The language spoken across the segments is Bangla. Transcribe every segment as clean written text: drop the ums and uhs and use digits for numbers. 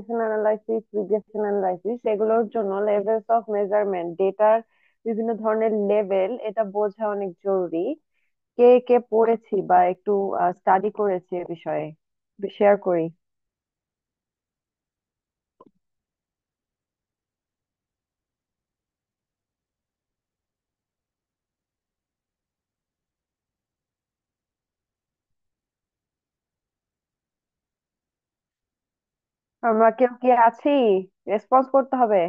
করিলেশন অ্যানালাইসিস, রিগ্রেশন অ্যানালাইসিস, এগুলোর জন্য লেভেলস অফ মেজারমেন্ট, ডেটার বিভিন্ন ধরনের লেভেল, এটা বোঝা অনেক জরুরি। কে কে পড়েছি বা একটু স্টাডি করেছি এ বিষয়ে, শেয়ার করি। আমরা কেউ কি আছি? রেসপন্স করতে হবে।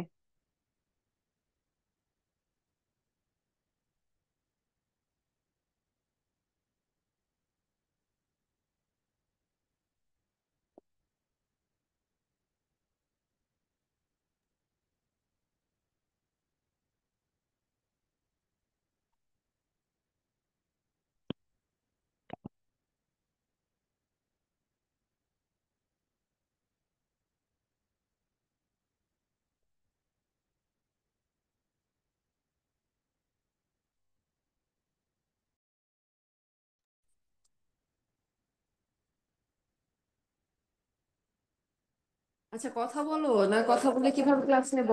আচ্ছা, কথা বলো না, কথা বলে কিভাবে ক্লাস নেব?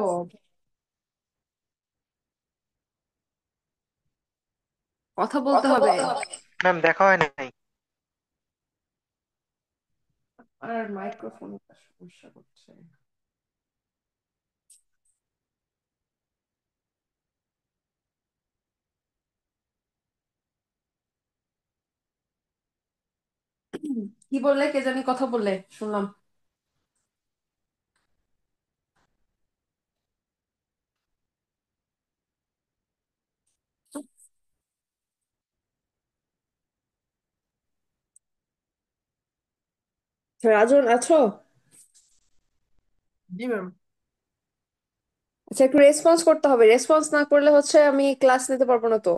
কথা বলতে কথা হবে। বলতে হবে। ম্যাম, দেখা হয় নাই। আর মাইক্রোফোন সমস্যা করছে। কি বললে? কে জানি কথা বললে, শুনলাম। রাজন আছো? জি ম্যাম। আচ্ছা, একটু রেসপন্স করতে হবে। রেসপন্স না করলে হচ্ছে আমি ক্লাস নিতে পারবো না তো।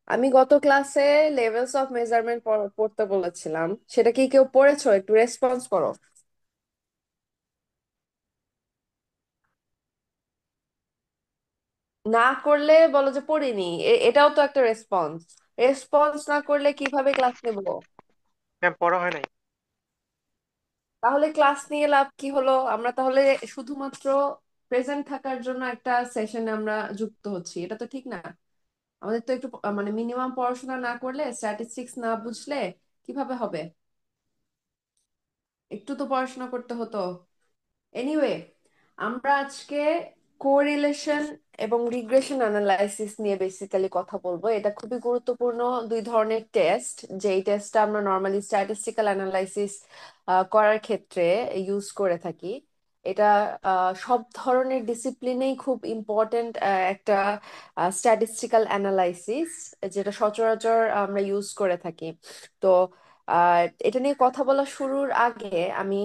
আমি গত ক্লাসে লেভেলস অফ মেজারমেন্ট পড়তে বলেছিলাম, সেটা কি কেউ পড়েছো? একটু রেসপন্স করো। না করলে বলো যে পড়িনি। এটাও তো একটা রেসপন্স। রেসপন্স না করলে কিভাবে ক্লাস নেবো? ম্যাম, পড়া হয় নাই। তাহলে ক্লাস নিয়ে লাভ কি হলো? আমরা তাহলে শুধুমাত্র প্রেজেন্ট থাকার জন্য একটা সেশনে আমরা যুক্ত হচ্ছি, এটা তো ঠিক না। আমাদের তো একটু মানে মিনিমাম পড়াশোনা না করলে, স্ট্যাটিস্টিক্স না বুঝলে কিভাবে হবে? একটু তো পড়াশোনা করতে হতো। এনিওয়ে, আমরা আজকে কোরিলেশন এবং রিগ্রেশন অ্যানালাইসিস নিয়ে বেসিক্যালি কথা বলবো। এটা খুবই গুরুত্বপূর্ণ দুই ধরনের টেস্ট, যেই টেস্টটা আমরা নর্মালি স্ট্যাটিস্টিক্যাল অ্যানালাইসিস করার ক্ষেত্রে ইউজ করে থাকি। এটা সব ধরনের ডিসিপ্লিনেই খুব ইম্পর্ট্যান্ট একটা স্ট্যাটিস্টিক্যাল অ্যানালাইসিস, যেটা সচরাচর আমরা ইউজ করে থাকি। তো এটা নিয়ে কথা বলা শুরুর আগে আমি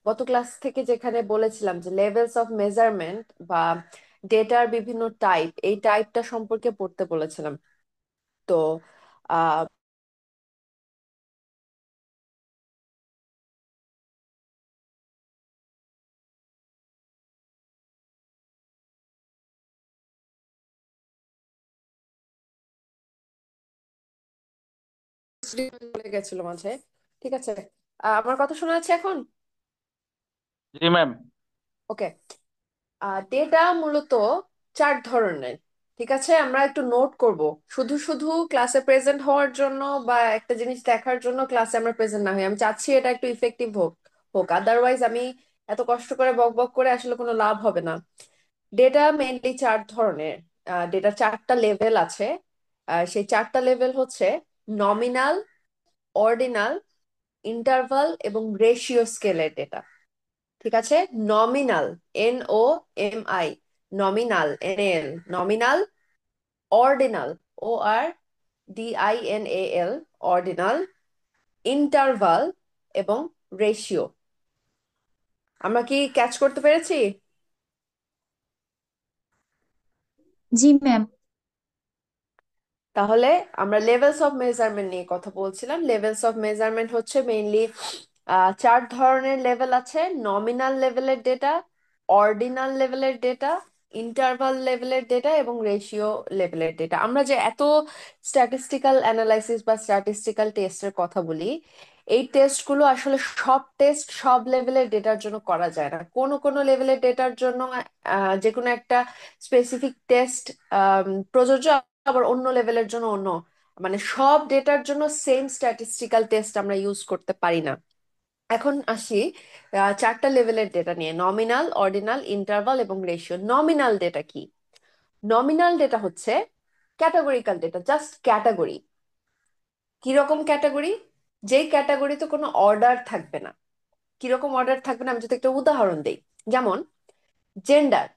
গত ক্লাস থেকে যেখানে বলেছিলাম যে লেভেলস অফ মেজারমেন্ট বা ডেটার বিভিন্ন টাইপ, এই টাইপটা সম্পর্কে পড়তে বলেছিলাম। তো আহ চলে গেছিল মাঝে। ঠিক আছে, আমার কথা শোনা যাচ্ছে এখন? জি ম্যাম। ওকে। ডেটা মূলত চার ধরনের। ঠিক আছে, আমরা একটু নোট করব। শুধু শুধু ক্লাসে প্রেজেন্ট হওয়ার জন্য বা একটা জিনিস দেখার জন্য ক্লাসে আমরা প্রেজেন্ট না হই। আমি চাচ্ছি এটা একটু ইফেক্টিভ হোক হোক, আদারওয়াইজ আমি এত কষ্ট করে বক বক করে আসলে কোনো লাভ হবে না। ডেটা মেইনলি চার ধরনের। ডেটা চারটা লেভেল আছে। সেই চারটা লেভেল হচ্ছে নমিনাল, অর্ডিনাল, ইন্টারভাল এবং রেশিও স্কেলের ডেটা। ঠিক আছে। Nominal, NOMI, nominal, NAL, nominal. Ordinal, ORDINAL, ordinal. Interval এবং রেশিও। আমরা কি ক্যাচ করতে পেরেছি? জি ম্যাম। তাহলে আমরা লেভেলস অফ মেজারমেন্ট নিয়ে কথা বলছিলাম। লেভেলস অফ মেজারমেন্ট হচ্ছে মেইনলি চার ধরনের লেভেল আছে: নমিনাল লেভেলের ডেটা, অর্ডিনাল লেভেলের ডেটা, ইন্টারভাল লেভেলের ডেটা এবং রেশিও লেভেলের ডেটা। আমরা যে এত স্ট্যাটিস্টিক্যাল অ্যানালাইসিস বা স্ট্যাটিস্টিক্যাল টেস্টের কথা বলি, এই টেস্টগুলো আসলে সব টেস্ট সব লেভেলের ডেটার জন্য করা যায় না। কোনো কোনো লেভেলের ডেটার জন্য যে কোনো একটা স্পেসিফিক টেস্ট প্রযোজ্য, আবার অন্য লেভেলের জন্য অন্য, মানে সব ডেটার জন্য সেম স্ট্যাটিস্টিক্যাল টেস্ট আমরা ইউজ করতে পারি না। এখন আসি চারটা লেভেলের ডেটা নিয়ে: নমিনাল, অর্ডিনাল, ইন্টারভাল এবং রেশিও। নমিনাল ডেটা কি? নমিনাল ডেটা হচ্ছে ক্যাটাগরিক্যাল ডেটা, জাস্ট ক্যাটাগরি। কিরকম ক্যাটাগরি? যেই ক্যাটাগরিতে কোনো অর্ডার থাকবে না। কিরকম অর্ডার থাকবে না, আমি যদি একটা উদাহরণ দিই, যেমন জেন্ডার,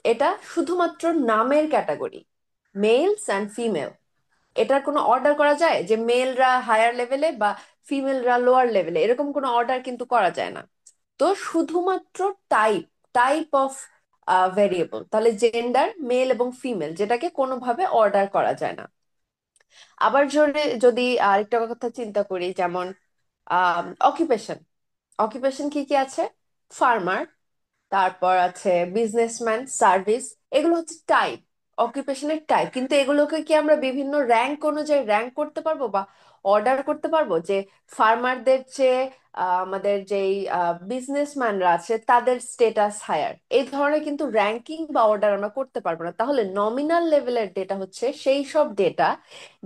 এটা শুধুমাত্র নামের ক্যাটাগরি, মেলস অ্যান্ড ফিমেল। এটার কোনো অর্ডার করা যায় যে মেলরা হায়ার লেভেলে বা ফিমেলরা লোয়ার লেভেলে, এরকম কোনো অর্ডার কিন্তু করা যায় না। তো শুধুমাত্র টাইপ, টাইপ অফ ভেরিয়েবল, তাহলে জেন্ডার মেল এবং ফিমেল, যেটাকে কোনোভাবে অর্ডার করা যায় না। আবার যদি যদি আরেকটা কথা চিন্তা করি, যেমন অকুপেশন। অকুপেশন কি কি আছে? ফার্মার, তারপর আছে বিজনেসম্যান, সার্ভিস। এগুলো হচ্ছে টাইপ, অকুপেশনের টাইপ। কিন্তু এগুলোকে কি আমরা বিভিন্ন র্যাঙ্ক অনুযায়ী র্যাঙ্ক করতে পারবো বা অর্ডার করতে পারবো? যে ফার্মারদের চেয়ে আমাদের যেই বিজনেসম্যানরা আছে তাদের স্টেটাস হায়ার, এই ধরনের কিন্তু র্যাঙ্কিং বা অর্ডার আমরা করতে পারবো না। তাহলে নমিনাল লেভেলের ডেটা হচ্ছে সেই সব ডেটা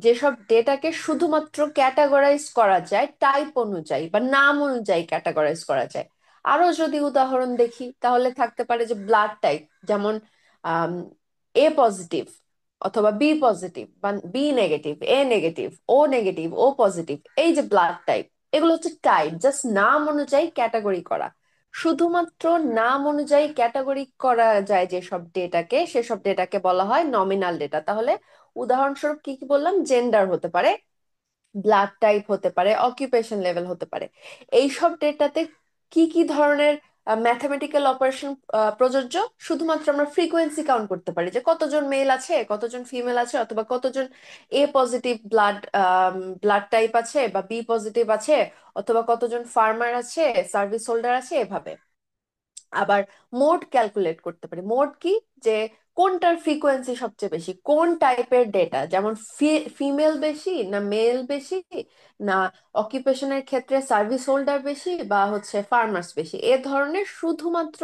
যেসব ডেটাকে শুধুমাত্র ক্যাটাগরাইজ করা যায় টাইপ অনুযায়ী বা নাম অনুযায়ী ক্যাটাগরাইজ করা যায়। আরো যদি উদাহরণ দেখি তাহলে থাকতে পারে যে ব্লাড টাইপ, যেমন এ পজিটিভ অথবা বি পজিটিভ বা বি নেগেটিভ, এ নেগেটিভ, ও নেগেটিভ, ও পজিটিভ। এই যে ব্লাড টাইপ, এগুলো হচ্ছে টাইপ, জাস্ট নাম অনুযায়ী ক্যাটাগরি করা। শুধুমাত্র নাম অনুযায়ী ক্যাটাগরি করা যায় যেসব ডেটাকে, সেসব ডেটাকে বলা হয় নমিনাল ডেটা। তাহলে উদাহরণস্বরূপ কি কি বললাম? জেন্ডার হতে পারে, ব্লাড টাইপ হতে পারে, অকুপেশন লেভেল হতে পারে। এইসব ডেটাতে কি কি ধরনের ম্যাথমেটিক্যাল অপারেশন প্রযোজ্য? শুধুমাত্র আমরা ফ্রিকোয়েন্সি কাউন্ট করতে পারি, যে কতজন মেল আছে, কতজন ফিমেল আছে, অথবা কতজন এ পজিটিভ ব্লাড ব্লাড টাইপ আছে বা বি পজিটিভ আছে, অথবা কতজন ফার্মার আছে, সার্ভিস হোল্ডার আছে, এভাবে। আবার মোড ক্যালকুলেট করতে পারি। মোড কি? যে কোনটার ফ্রিকোয়েন্সি সবচেয়ে বেশি, কোন টাইপের ডেটা, যেমন ফিমেল বেশি না মেল বেশি, না অকুপেশনের ক্ষেত্রে সার্ভিস হোল্ডার বেশি বা হচ্ছে ফার্মার্স বেশি, এ ধরনের শুধুমাত্র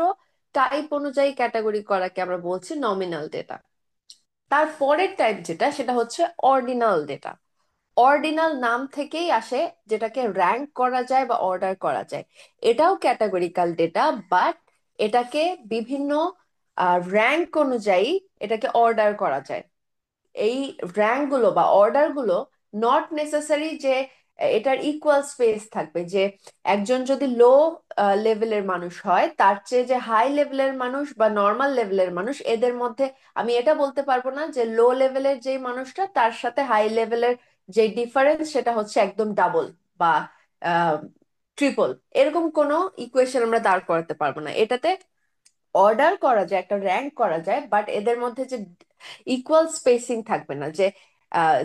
টাইপ অনুযায়ী ক্যাটাগরি করাকে আমরা বলছি নমিনাল ডেটা। তার পরের টাইপ যেটা, সেটা হচ্ছে অর্ডিনাল ডেটা। অর্ডিনাল নাম থেকেই আসে, যেটাকে র্যাঙ্ক করা যায় বা অর্ডার করা যায়। এটাও ক্যাটাগরিক্যাল ডেটা, বাট এটাকে বিভিন্ন র্যাঙ্ক অনুযায়ী এটাকে অর্ডার করা যায়। এই র্যাঙ্ক গুলো বা অর্ডার গুলো নট নেসেসারি যে এটার ইকুয়াল স্পেস থাকবে, যে একজন যদি লো লেভেলের মানুষ হয়, তার চেয়ে যে হাই লেভেলের মানুষ বা নর্মাল লেভেলের মানুষ, এদের মধ্যে আমি এটা বলতে পারবো না যে লো লেভেলের যেই মানুষটা তার সাথে হাই লেভেলের যে ডিফারেন্স সেটা হচ্ছে একদম ডাবল বা ট্রিপল। এরকম কোনো ইকুয়েশন আমরা দাঁড় করাতে পারবো না। এটাতে অর্ডার করা যায়, একটা র্যাঙ্ক করা যায়, বাট এদের মধ্যে যে ইকুয়াল স্পেসিং থাকবে না, যে আহ,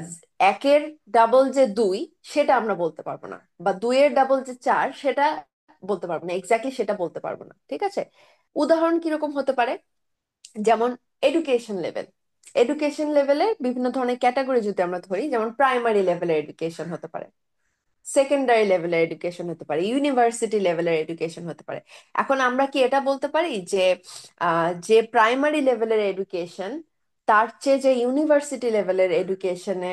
একের ডাবল যে দুই সেটা আমরা বলতে পারবো না, বা দুইয়ের ডাবল যে চার সেটা বলতে পারবো না, এক্স্যাক্টলি সেটা বলতে পারবো না। ঠিক আছে? উদাহরণ কিরকম হতে পারে? যেমন এডুকেশন লেভেল। এডুকেশন লেভেলে বিভিন্ন ধরনের ক্যাটাগরি যদি আমরা ধরি, যেমন প্রাইমারি লেভেলের এডুকেশন হতে পারে, সেকেন্ডারি লেভেলের এডুকেশন হতে পারে, ইউনিভার্সিটি লেভেলের এডুকেশন হতে পারে। এখন আমরা কি এটা বলতে পারি যে যে প্রাইমারি লেভেলের এডুকেশন তার চেয়ে যে ইউনিভার্সিটি লেভেলের এডুকেশনে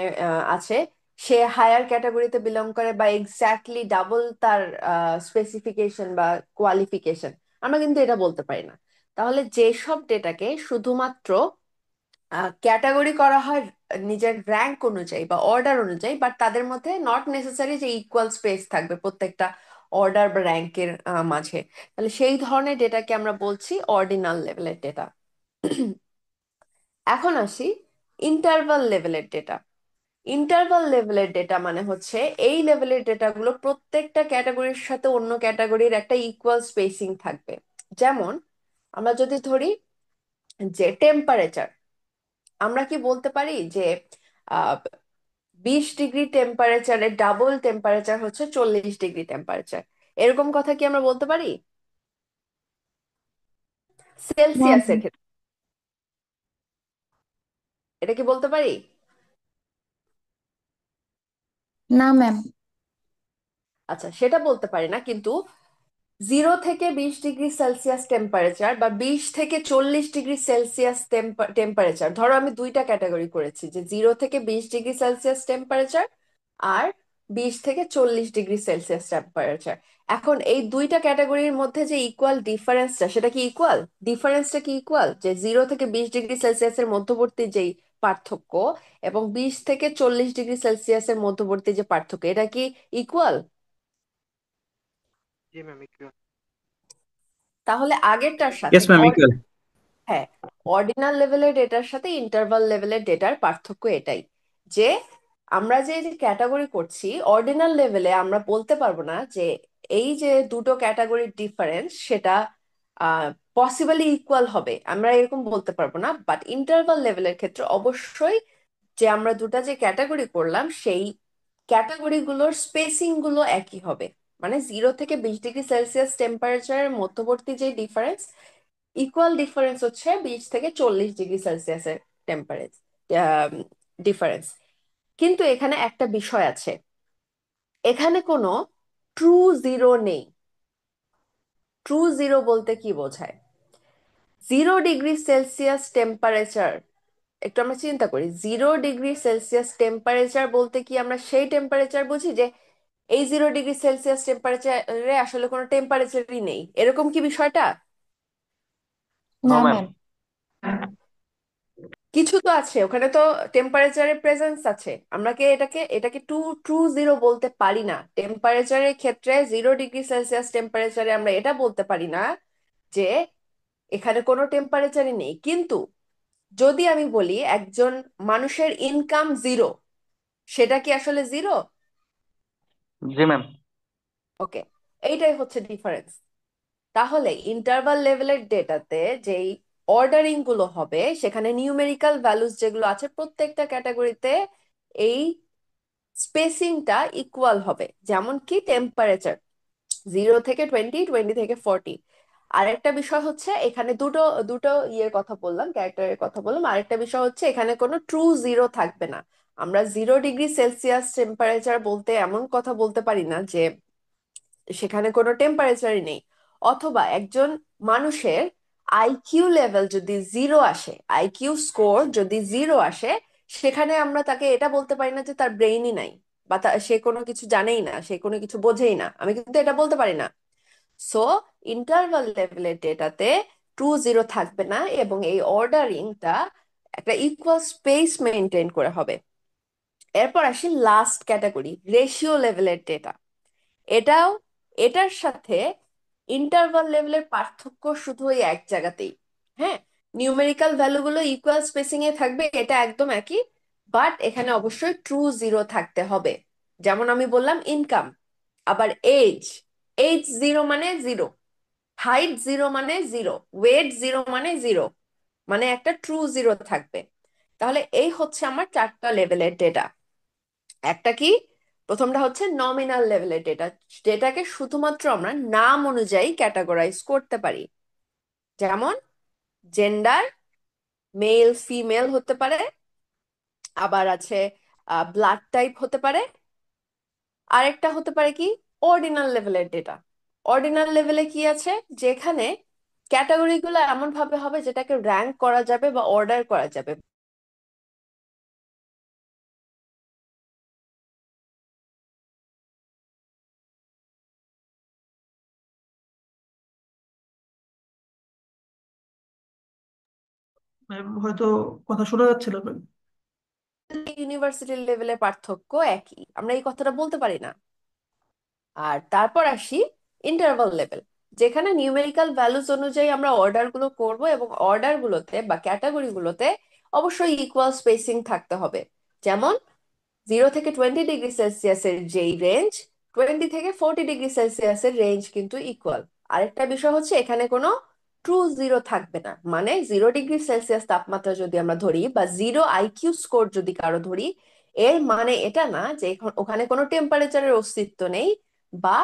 আছে সে হায়ার ক্যাটাগরিতে বিলং করে বা এক্স্যাক্টলি ডাবল তার স্পেসিফিকেশন বা কোয়ালিফিকেশন? আমরা কিন্তু এটা বলতে পারি না। তাহলে যেসব ডেটাকে শুধুমাত্র ক্যাটাগরি করা হয় নিজের র্যাঙ্ক অনুযায়ী বা অর্ডার অনুযায়ী, বাট তাদের মধ্যে নট নেসেসারি যে ইকুয়াল স্পেস থাকবে প্রত্যেকটা অর্ডার বা র্যাঙ্কের মাঝে, তাহলে সেই ধরনের ডেটাকে আমরা বলছি অর্ডিনাল লেভেলের ডেটা। এখন আসি ইন্টারভাল লেভেলের ডেটা। ইন্টারভাল লেভেলের ডেটা মানে হচ্ছে এই লেভেলের ডেটাগুলো প্রত্যেকটা ক্যাটাগরির সাথে অন্য ক্যাটাগরির একটা ইকুয়াল স্পেসিং থাকবে। যেমন আমরা যদি ধরি যে টেম্পারেচার, আমরা কি বলতে পারি যে 20 ডিগ্রি টেম্পারেচারের ডাবল টেম্পারেচার হচ্ছে 40 ডিগ্রি টেম্পারেচার? এরকম কথা কি আমরা বলতে পারি? না সেলসিয়াসের ম্যাম। ক্ষেত্রে এটা কি বলতে পারি? না ম্যাম। আচ্ছা, সেটা বলতে পারি না, কিন্তু 0 থেকে 20 ডিগ্রি সেলসিয়াস টেম্পারেচার বা 20 থেকে 40 ডিগ্রি সেলসিয়াস টেম্পারেচার, ধরো আমি দুইটা ক্যাটাগরি করেছি, যে 0 থেকে 20 ডিগ্রি সেলসিয়াস টেম্পারেচার আর 20 থেকে 40 ডিগ্রি সেলসিয়াস টেম্পারেচার। এখন এই দুইটা ক্যাটাগরির মধ্যে যে ইকুয়াল ডিফারেন্সটা, সেটা কি ইকুয়াল? ডিফারেন্সটা কি ইকুয়াল? যে 0 থেকে 20 ডিগ্রি সেলসিয়াসের মধ্যবর্তী যেই পার্থক্য এবং 20 থেকে 40 ডিগ্রি সেলসিয়াসের মধ্যবর্তী যে পার্থক্য, এটা কি ইকুয়াল? জি ম্যাম, ইকুয়াল। তাহলে আগেরটার সাথে ইয়েস ম্যাম, ইকুয়াল। হ্যাঁ, অর্ডিনাল লেভেলের ডেটার সাথে ইন্টারভাল লেভেলের ডেটার পার্থক্য এটাই, যে আমরা যে ক্যাটাগরি করছি অর্ডিনাল লেভেলে আমরা বলতে পারবো না যে এই যে দুটো ক্যাটাগরির ডিফারেন্স সেটা পসিবলি ইকুয়াল হবে, আমরা এরকম বলতে পারবো না। বাট ইন্টারভাল লেভেলের ক্ষেত্রে অবশ্যই যে আমরা দুটা যে ক্যাটাগরি করলাম সেই ক্যাটাগরিগুলোর স্পেসিং গুলো একই হবে। মানে 0 থেকে 20 ডিগ্রি সেলসিয়াস টেম্পারেচারের মধ্যবর্তী যে ডিফারেন্স, ইকুয়াল ডিফারেন্স হচ্ছে 20 থেকে 40 ডিগ্রি সেলসিয়াসের টেম্পারেচার ডিফারেন্স। কিন্তু এখানে একটা বিষয় আছে, এখানে কোনো ট্রু জিরো নেই। ট্রু জিরো বলতে কি বোঝায়? 0 ডিগ্রি সেলসিয়াস টেম্পারেচার, একটু আমরা চিন্তা করি, 0 ডিগ্রি সেলসিয়াস টেম্পারেচার বলতে কি আমরা সেই টেম্পারেচার বুঝি যে এই 0 ডিগ্রি সেলসিয়াস টেম্পারেচারে আসলে কোনো টেম্পারেচারই নেই, এরকম কি বিষয়টা? নো না ম্যাম। ম্যাম। কিছু তো আছে ওখানে, তো টেম্পারেচারের প্রেজেন্স আছে। আমরা কি এটাকে এটাকে টু ট্রু জিরো বলতে পারি না। টেম্পারেচারের ক্ষেত্রে 0 ডিগ্রি সেলসিয়াস টেম্পারেচারে আমরা এটা বলতে পারি না যে এখানে কোনো টেম্পারেচারই নেই। কিন্তু যদি আমি বলি একজন মানুষের ইনকাম 0, সেটা কি আসলে 0? জি ম্যাম। ওকে, এইটাই হচ্ছে ডিফারেন্স। তাহলে ইন্টারভাল লেভেলের ডেটাতে যেই অর্ডারিং গুলো হবে, সেখানে নিউমেরিক্যাল ভ্যালুস যেগুলো আছে প্রত্যেকটা ক্যাটাগরিতে এই স্পেসিংটা ইকুয়াল হবে। যেমন কি টেম্পারেচার 0 থেকে 20, 20 থেকে 40। আরেকটা বিষয় হচ্ছে এখানে দুটো দুটো ইয়ের কথা বললাম, ক্যারেক্টারের কথা বললাম। আরেকটা বিষয় হচ্ছে এখানে কোনো ট্রু জিরো থাকবে না। আমরা 0 ডিগ্রি সেলসিয়াস টেম্পারেচার বলতে এমন কথা বলতে পারি না যে সেখানে কোনো টেম্পারেচারই নেই। অথবা একজন মানুষের আইকিউ লেভেল যদি 0 আসে, আইকিউ স্কোর যদি 0 আসে, সেখানে আমরা তাকে এটা বলতে পারি না যে তার ব্রেইনই নাই বা সে কোনো কিছু জানেই না, সে কোনো কিছু বোঝেই না, আমি কিন্তু এটা বলতে পারি না। সো ইন্টারভাল লেভেলের ডেটাতে ট্রু জিরো থাকবে না এবং এই অর্ডারিংটা একটা ইকুয়াল স্পেস মেনটেন করে হবে। এরপর আসি লাস্ট ক্যাটাগরি, রেশিও লেভেলের ডেটা। এটাও, এটার সাথে ইন্টারভাল লেভেলের পার্থক্য শুধু ওই এক জায়গাতেই। হ্যাঁ, নিউমেরিক্যাল ভ্যালুগুলো ইকুয়াল স্পেসিং এ থাকবে, এটা একদম একই। বাট এখানে অবশ্যই ট্রু জিরো থাকতে হবে। যেমন আমি বললাম ইনকাম, আবার এজ, এজ 0 মানে 0, হাইট 0 মানে 0, ওয়েট 0 মানে 0, মানে একটা ট্রু জিরো থাকবে। তাহলে এই হচ্ছে আমার 4টা লেভেলের ডেটা। একটা কি, প্রথমটা হচ্ছে নমিনাল লেভেলের ডেটা, যেটাকে শুধুমাত্র আমরা নাম অনুযায়ী ক্যাটাগরাইজ করতে পারি। যেমন জেন্ডার, মেল ফিমেল হতে পারে, আবার আছে ব্লাড টাইপ হতে পারে। আরেকটা হতে পারে কি, অর্ডিনাল লেভেলের ডেটা। অর্ডিনাল লেভেলে কি আছে, যেখানে ক্যাটাগরিগুলো এমন ভাবে হবে যেটাকে র্যাঙ্ক করা যাবে বা অর্ডার করা যাবে। ম্যাম হয়তো কথা শোনা যাচ্ছিল ম্যাম। ইউনিভার্সিটি লেভেলের পার্থক্য একই, আমরা এই কথাটা বলতে পারি না। আর তারপর আসি ইন্টারভাল লেভেল, যেখানে নিউমেরিক্যাল ভ্যালুস অনুযায়ী আমরা অর্ডার গুলো করব এবং অর্ডার গুলোতে বা ক্যাটাগরি গুলোতে অবশ্যই ইকুয়াল স্পেসিং থাকতে হবে। যেমন 0 থেকে 20 ডিগ্রি সেলসিয়াসের যেই রেঞ্জ, 20 থেকে 40 ডিগ্রি সেলসিয়াসের রেঞ্জ কিন্তু ইকুয়াল। আরেকটা বিষয় হচ্ছে এখানে কোনো ট্রু জিরো থাকবে না। মানে 0 ডিগ্রি সেলসিয়াস তাপমাত্রা যদি আমরা ধরি বা 0 আইকিউ স্কোর যদি কারো ধরি, এর মানে এটা না যে ওখানে কোনো টেম্পারেচারের অস্তিত্ব নেই বা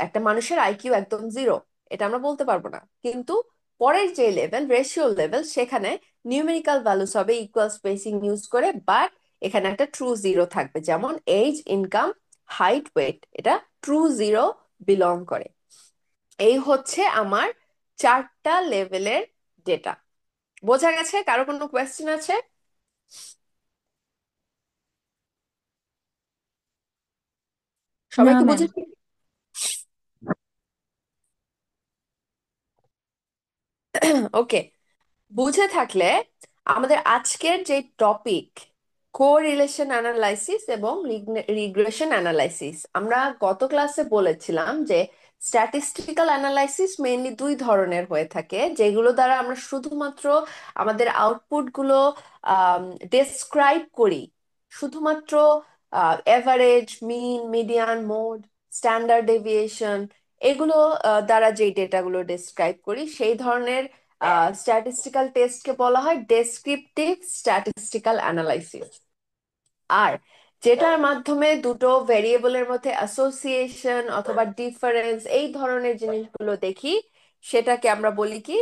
একটা মানুষের আইকিউ একদম 0, এটা আমরা বলতে পারবো না। কিন্তু পরের যে লেভেল, রেশিও লেভেল, সেখানে নিউমেরিক্যাল ভ্যালুস হবে ইকুয়াল স্পেসিং ইউজ করে, বাট এখানে একটা ট্রু জিরো থাকবে। যেমন এজ, ইনকাম, হাইট, ওয়েট, এটা ট্রু জিরো বিলং করে। এই হচ্ছে আমার 4টা লেভেলের ডেটা। বোঝা গেছে? কারো কোনো কোয়েশ্চেন আছে? না সবাই কি ম্যাম। বুঝেছি? ওকে, বুঝে থাকলে আমাদের আজকের যে টপিক কোরিলেশন অ্যানালাইসিস এবং রিগ্রেশন অ্যানালাইসিস, আমরা গত ক্লাসে বলেছিলাম যে স্ট্যাটিস্টিক্যাল অ্যানালাইসিস মেইনলি 2 ধরনের হয়ে থাকে, যেগুলো দ্বারা আমরা শুধুমাত্র আমাদের আউটপুটগুলো ডেসক্রাইব করি, শুধুমাত্র এভারেজ, মিন, মিডিয়ান, মোড, স্ট্যান্ডার্ড ডেভিয়েশন, এগুলো দ্বারা যেই ডেটাগুলো ডেসক্রাইব করি সেই ধরনের স্ট্যাটিস্টিক্যাল টেস্টকে বলা হয় ডেসক্রিপটিভ স্ট্যাটিস্টিক্যাল অ্যানালাইসিস। আর যেটার মাধ্যমে দুটো ভেরিয়েবলের মধ্যে অ্যাসোসিয়েশন অথবা ডিফারেন্স এই ধরনের জিনিসগুলো দেখি, সেটাকে আমরা বলি কি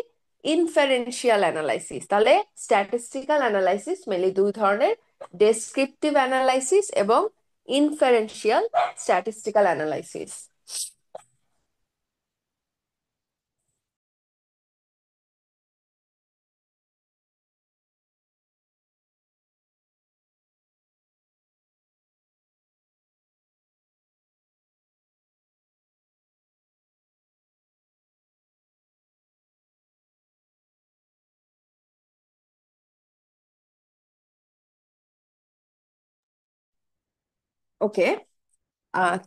ইনফারেন্সিয়াল অ্যানালাইসিস। তাহলে স্ট্যাটিস্টিক্যাল অ্যানালাইসিস মেনলি 2 ধরনের, ডেসক্রিপটিভ অ্যানালাইসিস এবং ইনফারেন্সিয়াল স্ট্যাটিস্টিক্যাল অ্যানালাইসিস। ওকে,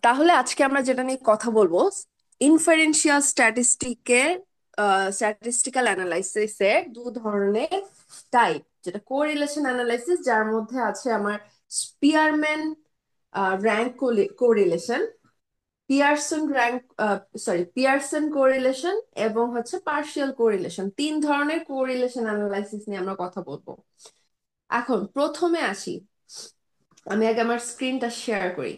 তাহলে আজকে আমরা যেটা নিয়ে কথা বলবো, ইনফারেন্সিয়াল স্ট্যাটিস্টিক্যাল অ্যানালাইসিসের 2 ধরনের টাইপ, যেটা কোরিলেশন অ্যানালাইসিস, যার মধ্যে আছে আমার Spearman rank correlation, Pearson correlation এবং হচ্ছে পার্শিয়াল কোরিলেশন। 3 ধরনের কোরিলেশন অ্যানালাইসিস নিয়ে আমরা কথা বলবো। এখন প্রথমে আসি, আমি আগে আমার স্ক্রিনটা শেয়ার করি।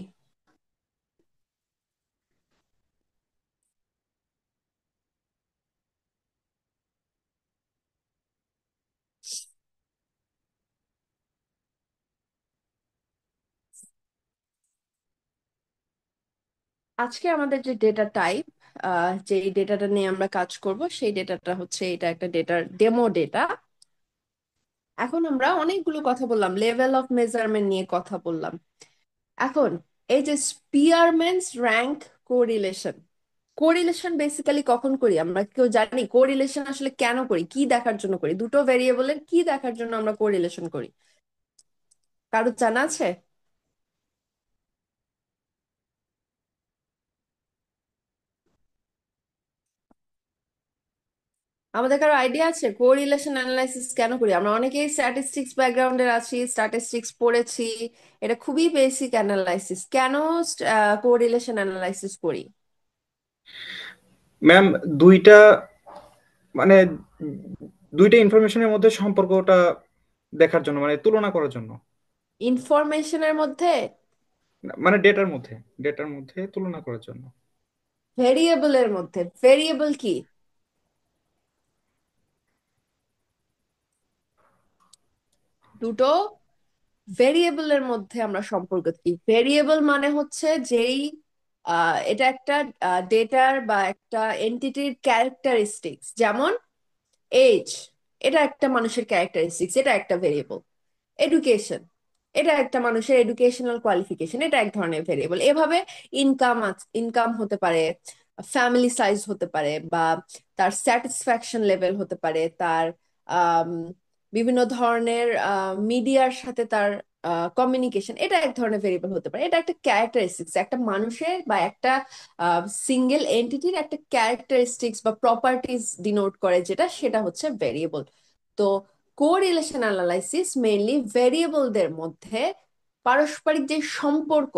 আজকে আমাদের যে ডেটা টাইপ, যে ডেটাটা নিয়ে আমরা কাজ করব, সেই ডেটাটা হচ্ছে, এটা একটা ডেটার ডেমো ডেটা। এখন আমরা অনেকগুলো কথা বললাম, লেভেল অফ মেজারমেন্ট নিয়ে কথা বললাম। এখন এই যে স্পিয়ারম্যানস র্যাঙ্ক কোরিলেশন, কোরিলেশন বেসিক্যালি কখন করি আমরা? কেউ জানি কোরিলেশন আসলে কেন করি, কি দেখার জন্য করি? দুটো ভেরিয়েবলের কি দেখার জন্য আমরা কোরিলেশন করি? কারো জানা আছে? আমাদের কারো আইডিয়া আছে কোরিলেশন অ্যানালাইসিস কেন করি? আমরা অনেকেই স্ট্যাটিস্টিক্স ব্যাকগ্রাউন্ডের আছি, স্ট্যাটিস্টিক্স পড়েছি, এটা খুবই বেসিক অ্যানালাইসিস। কেন কোরিলেশন অ্যানালাইসিস করি? ম্যাম, দুইটা মানে দুইটা ইনফরমেশনের মধ্যে সম্পর্কটা দেখার জন্য, মানে তুলনা করার জন্য। ইনফরমেশনের মধ্যে? মানে ডেটার মধ্যে তুলনা করার জন্য। ভেরিয়েবলের মধ্যে? ভেরিয়েবল কি? দুটো ভেরিয়েবলের মধ্যে আমরা সম্পর্ক কি? ভেরিয়েবল মানে হচ্ছে যেই এটা একটা ডেটার বা একটা এন্টিটির ক্যারেক্টারিস্টিক্স, যেমন এজ, এটা একটা মানুষের ক্যারেক্টারিস্টিক্স, এটা একটা ভেরিয়েবল। এডুকেশন, এটা একটা মানুষের এডুকেশনাল কোয়ালিফিকেশন, এটা এক ধরনের ভেরিয়েবল। এভাবে ইনকাম, ইনকাম হতে পারে, ফ্যামিলি সাইজ হতে পারে, বা তার স্যাটিসফ্যাকশন লেভেল হতে পারে, তার আম, বিভিন্ন ধরনের মিডিয়ার সাথে তার কমিউনিকেশন, এটা এক ধরনের ভেরিয়েবল হতে পারে। এটা একটা ক্যারেক্টারিস্টিক্স, একটা মানুষের বা একটা সিঙ্গেল এন্টিটির একটা ক্যারেক্টারিস্টিক্স বা প্রপার্টিজ ডিনোট করে, যেটা সেটা হচ্ছে ভেরিয়েবল। তো কোরিলেশন অ্যানালাইসিস মেইনলি ভেরিয়েবলদের মধ্যে পারস্পরিক যে সম্পর্ক,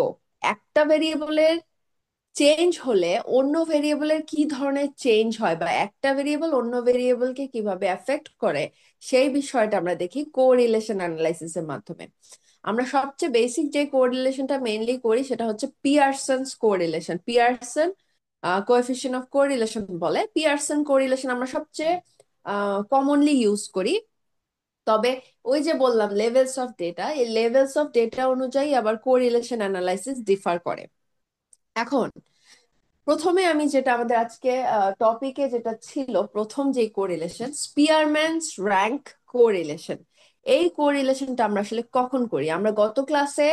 একটা ভেরিয়েবলের চেঞ্জ হলে অন্য ভেরিয়েবলের কি ধরনের চেঞ্জ হয়, বা একটা ভেরিয়েবল অন্য ভেরিয়েবলকে কিভাবে এফেক্ট করে, সেই বিষয়টা আমরা দেখি কোরিলেশন অ্যানালাইসিসের মাধ্যমে। আমরা সবচেয়ে বেসিক যে কোরিলেশনটা মেইনলি করি সেটা হচ্ছে Pearson's correlation. Pearson coefficient of correlation বলে। পিয়ারসন কোরিলেশন আমরা সবচেয়ে কমনলি ইউজ করি। তবে ওই যে বললাম লেভেলস অফ ডেটা, এই লেভেলস অফ ডেটা অনুযায়ী আবার কোরিলেশন অ্যানালাইসিস ডিফার করে। এখন প্রথমে আমি যেটা আমাদের আজকে টপিকে যেটা ছিল, প্রথম যে কোরিলেশন, স্পিয়ারম্যানস র্যাঙ্ক কোরিলেশন। এই কোরিলেশনটা আমরা আসলে কখন করি? আমরা গত ক্লাসে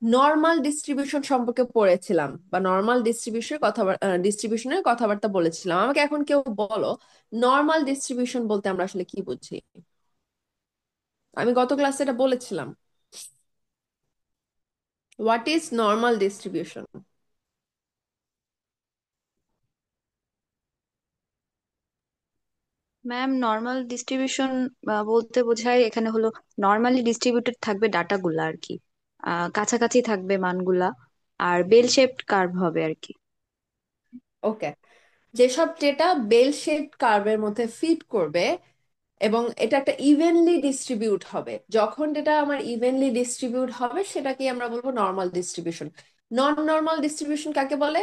নর্মাল ডিস্ট্রিবিউশন সম্পর্কে পড়েছিলাম, বা নর্মাল ডিস্ট্রিবিউশনের কথাবার্তা বলেছিলাম। আমাকে এখন কেউ বলো, নর্মাল ডিস্ট্রিবিউশন বলতে আমরা আসলে কি বুঝি? আমি গত ক্লাসে এটা বলেছিলাম। What is normal distribution? Ma'am, normal distribution বলতে বোঝায় এখানে হলো নর্মালি ডিস্ট্রিবিউটেড থাকবে ডাটাগুলা আর কি। কাছাকাছি থাকবে মানগুলা, আর বেল শেপড কার্ভ হবে আর কি। ওকে, যেসব ডেটা বেল শেপড কার্ভের মধ্যে ফিট করবে এবং এটা একটা ইভেনলি ডিস্ট্রিবিউট হবে, যখন ডেটা আমার ইভেনলি ডিস্ট্রিবিউট হবে সেটাকে আমরা বলবো নর্মাল ডিস্ট্রিবিউশন। নন নর্মাল ডিস্ট্রিবিউশন কাকে বলে?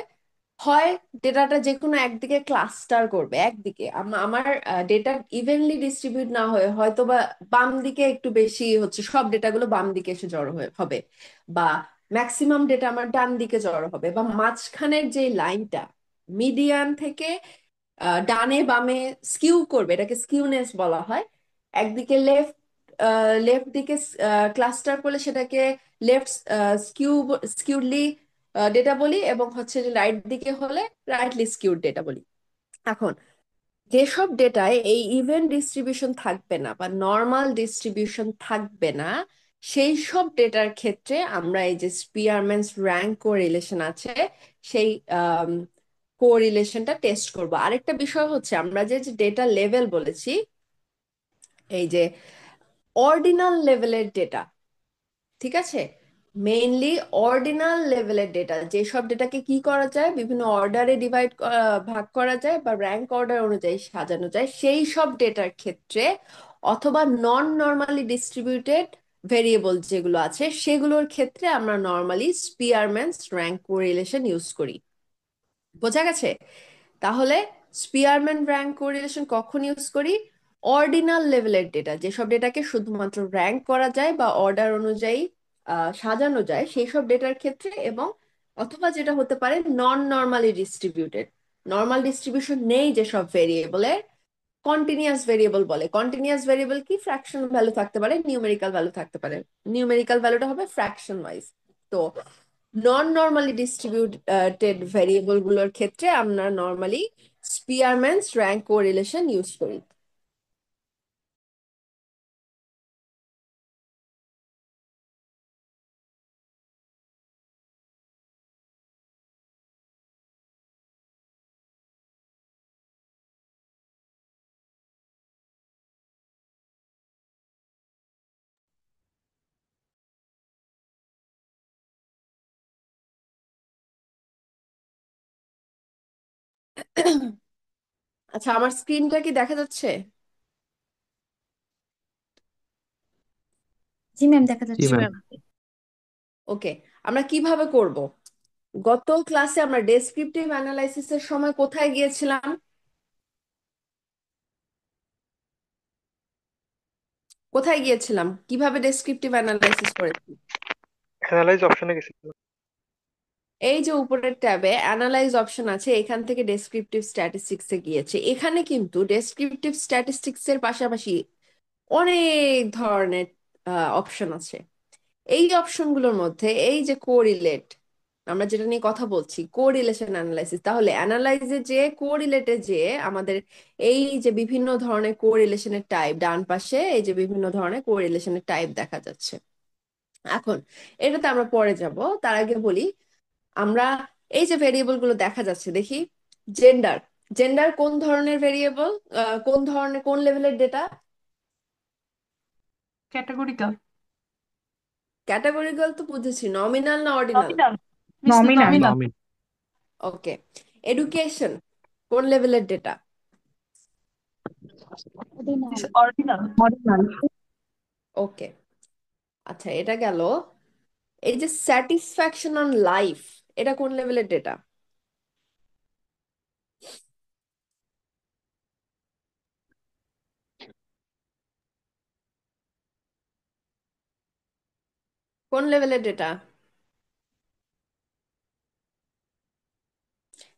হয় ডেটাটা যে কোনো একদিকে ক্লাস্টার করবে, একদিকে আমার ডেটা ইভেনলি ডিস্ট্রিবিউট না হয়ে হয়তো বা বাম দিকে একটু বেশি হচ্ছে, সব ডেটাগুলো বাম দিকে এসে জড়ো হয়ে হবে, বা ম্যাক্সিমাম ডেটা আমার ডান দিকে জড়ো হবে, বা মাঝখানের যে লাইনটা মিডিয়ান থেকে ডানে বামে স্কিউ করবে, এটাকে স্কিউনেস বলা হয়। একদিকে লেফট দিকে ক্লাস্টার করলে সেটাকে লেফট স্কিউডলি ডেটা বলি, এবং হচ্ছে যে রাইট দিকে হলে রাইটলি স্কিউড ডেটা বলি। এখন যেসব ডেটায় এই ইভেন ডিস্ট্রিবিউশন থাকবে না বা নর্মাল ডিস্ট্রিবিউশন থাকবে না, সেই সব ডেটার ক্ষেত্রে আমরা এই যে স্পিয়ারম্যানস র্যাঙ্ক কোরিলেশন আছে, সেই কোরিলেশনটা টেস্ট করব। আরেকটা বিষয় হচ্ছে, আমরা যে ডেটা লেভেল বলেছি, এই যে অর্ডিনাল লেভেলের ডেটা, ঠিক আছে, মেইনলি অর্ডিনাল লেভেলের ডেটা, যেসব ডেটাকে কি করা যায়, বিভিন্ন অর্ডারে ভাগ করা যায় বা র্যাঙ্ক অর্ডার অনুযায়ী সাজানো যায়, সেই সব ডেটার ক্ষেত্রে, অথবা নন নর্মালি ডিস্ট্রিবিউটেড ভেরিয়েবল যেগুলো আছে সেগুলোর ক্ষেত্রে আমরা নর্মালি স্পিয়ারম্যানস র্যাঙ্ক কোরিলেশন ইউজ করি। বোঝা গেছে? তাহলে স্পিয়ারম্যান র্যাঙ্ক কোরিলেশন কখন ইউজ করি? অর্ডিনাল লেভেলের ডেটা, যেসব ডেটাকে শুধুমাত্র র্যাঙ্ক করা যায় বা অর্ডার অনুযায়ী সাজানো যায় সেই সব ডেটার ক্ষেত্রে, এবং অথবা যেটা হতে পারে নন নর্মালি ডিস্ট্রিবিউটেড, নর্মাল ডিস্ট্রিবিউশন নেই যেসব ভেরিয়েবলের, কন্টিনিউয়াস ভেরিয়েবল বলে। কন্টিনিউয়াস ভেরিয়েবল কি? ফ্র্যাকশন ভ্যালু থাকতে পারে, নিউমেরিক্যাল ভ্যালু থাকতে পারে। নিউমেরিক্যাল ভ্যালুটা হবে ফ্র্যাকশন ওয়াইজ। তো নন নর্মালি ডিস্ট্রিবিউটেড ভেরিয়েবল গুলোর ক্ষেত্রে আমরা নর্মালি স্পিয়ারম্যানস র্যাঙ্ক কোরিলেশন ইউজ করি। আচ্ছা, আমার স্ক্রিনটা কি দেখা যাচ্ছে? জি ম্যাম, দেখা জি যাচ্ছে। ম্যাম। ওকে, আমরা কিভাবে করব? গত ক্লাসে আমরা ডেসক্রিপটিভ অ্যানালাইসিসের সময় কোথায় গিয়েছিলাম? কোথায় গিয়েছিলাম? কিভাবে ডেসক্রিপটিভ অ্যানালাইসিস করেছি? অ্যানালাইজ অপশনে গেছি। এই যে উপরের ট্যাবে অ্যানালাইজ অপশন আছে, এখান থেকে ডেসক্রিপটিভ স্ট্যাটিস্টিক্স এ গিয়েছে। এখানে কিন্তু ডেসক্রিপটিভ স্ট্যাটিস্টিক্স এর পাশাপাশি অনেক ধরনের অপশন আছে। এই অপশনগুলোর মধ্যে এই যে কোরিলেট, আমরা যেটা নিয়ে কথা বলছি, কোরিলেশন অ্যানালাইসিস, তাহলে অ্যানালাইজে যে কোরিলেটে যে আমাদের এই যে বিভিন্ন ধরনের কোরিলেশনের টাইপ, ডান পাশে এই যে বিভিন্ন ধরনের কোরিলেশনের টাইপ দেখা যাচ্ছে। এখন এটাতে আমরা পরে যাব, তার আগে বলি, আমরা এই যে ভেরিয়েবল গুলো দেখা যাচ্ছে, দেখি। জেন্ডার, জেন্ডার কোন ধরনের ভেরিয়েবল? কোন ধরনের, কোন লেভেলের ডেটা? ক্যাটাগরিক্যাল। ক্যাটাগরিক্যাল তো বুঝেছি, নমিনাল না অর্ডিনাল? নমিনাল। নমিনাল। নমিনাল। নমিন। ওকে, এডুকেশন কোন লেভেলের ডেটা? অরিজিনাল। ওকে, আচ্ছা, এটা গেল। এই যে স্যাটিসফ্যাকশন অন লাইফ, এটা কোন লেভেলের ডেটা? কোন লেভেলের ডেটা?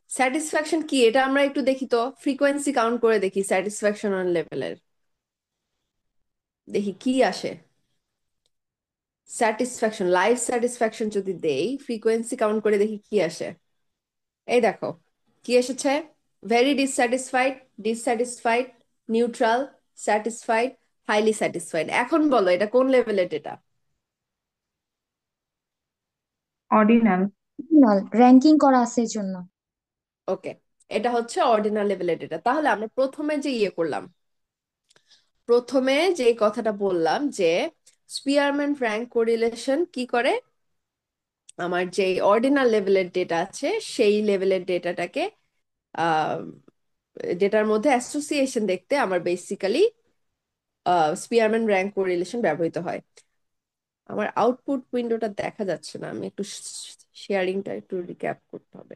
স্যাটিসফ্যাকশন কি এটা আমরা একটু দেখি তো, ফ্রিকোয়েন্সি কাউন্ট করে দেখি স্যাটিসফ্যাকশন লেভেলের, দেখি কি আসে। স্যাটিসফ্যাকশন, লাইফ স্যাটিসফ্যাকশন যদি দেই, ফ্রিকোয়েন্সি কাউন্ট করে দেখি কি আসে। এই দেখো কি এসেছে, very dissatisfied, dissatisfied, neutral, satisfied, highly satisfied. এখন বলো এটা কোন লেভেলের ডেটা? অর্ডিনাল। র্যাঙ্কিং করা আছে এর জন্য। ওকে, এটা হচ্ছে অর্ডিনাল লেভেলের ডেটা। তাহলে আমরা প্রথমে যে ইয়ে করলাম, প্রথমে যে কথাটা বললাম যে স্পিয়ারম্যান র্যাঙ্ক কোরিলেশন কি করে, আমার যে অর্ডিনাল লেভেলের ডেটা আছে সেই লেভেলের ডেটাটাকে আহ ডেটার মধ্যে অ্যাসোসিয়েশন দেখতে আমার বেসিক্যালি স্পিয়ারম্যান র্যাঙ্ক কোরিলেশন ব্যবহৃত হয়। আমার আউটপুট উইন্ডোটা দেখা যাচ্ছে না, আমি একটু শেয়ারিংটা একটু রিক্যাপ করতে হবে।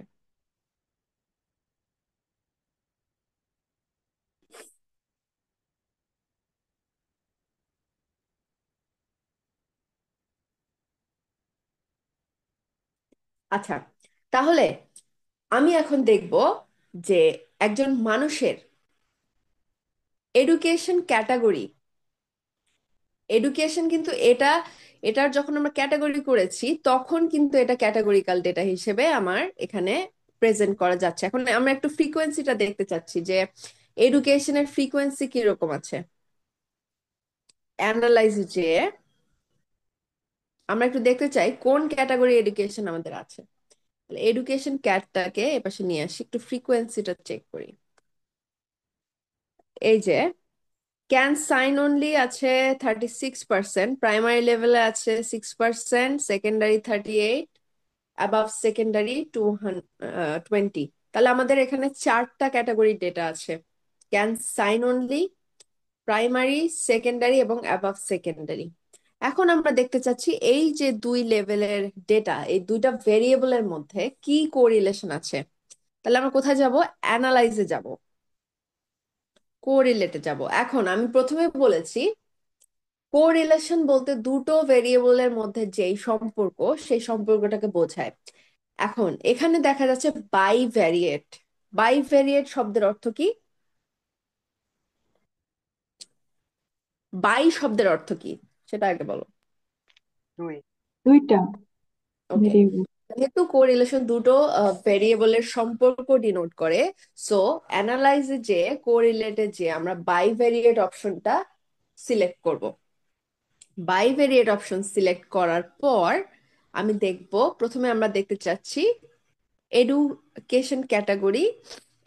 আচ্ছা, তাহলে আমি এখন দেখব যে একজন মানুষের এডুকেশন ক্যাটাগরি, এডুকেশন কিন্তু এটার যখন আমরা ক্যাটাগরি করেছি তখন কিন্তু এটা ক্যাটাগরিক্যাল ডেটা হিসেবে আমার এখানে প্রেজেন্ট করা যাচ্ছে। এখন আমরা একটু ফ্রিকোয়েন্সিটা দেখতে চাচ্ছি যে এডুকেশনের ফ্রিকোয়েন্সি কিরকম আছে। অ্যানালাইজ যে আমরা একটু দেখতে চাই কোন ক্যাটাগরি এডুকেশন আমাদের আছে। এডুকেশন ক্যাটটাকে এপাশে নিয়ে আসি, একটু ফ্রিকোয়েন্সিটা চেক করি। এই যে ক্যান সাইন অনলি আছে 36%, প্রাইমারি লেভেলে আছে 6%, সেকেন্ডারি 38, অ্যাবাভ সেকেন্ডারি 20। তাহলে আমাদের এখানে চারটা ক্যাটাগরি ডেটা আছে, can sign only, primary, secondary এবং অ্যাবাভ সেকেন্ডারি। এখন আমরা দেখতে চাচ্ছি এই যে দুই লেভেলের ডেটা, এই দুইটা ভেরিয়েবলের মধ্যে কি কোরিলেশন আছে। তাহলে আমরা কোথায় যাব? অ্যানালাইজে যাব, কোরিলেটে যাব। এখন আমি প্রথমে বলেছি কোরিলেশন বলতে দুটো ভেরিয়েবলের মধ্যে যেই সম্পর্ক সেই সম্পর্কটাকে বোঝায়। এখন এখানে দেখা যাচ্ছে বাইভ্যারিয়েট। বাইভ্যারিয়েট শব্দের অর্থ কি? বাই শব্দের অর্থ কি সেটা আগে বলো। দুই। দুইটা ওকে, ভেরিয়েবল। যেহেতু কোরিলেশন দুটো ভেরিয়েবলের সম্পর্ক ডিনোট করে, সো অ্যানালাইজে যে কোরিলেটে যে আমরা বাইভ্যারিয়েট অপশনটা সিলেক্ট করব। বাইভেরিয়েট অপশন সিলেক্ট করার পর আমি দেখব, প্রথমে আমরা দেখতে চাচ্ছি এডুকেশন ক্যাটাগরি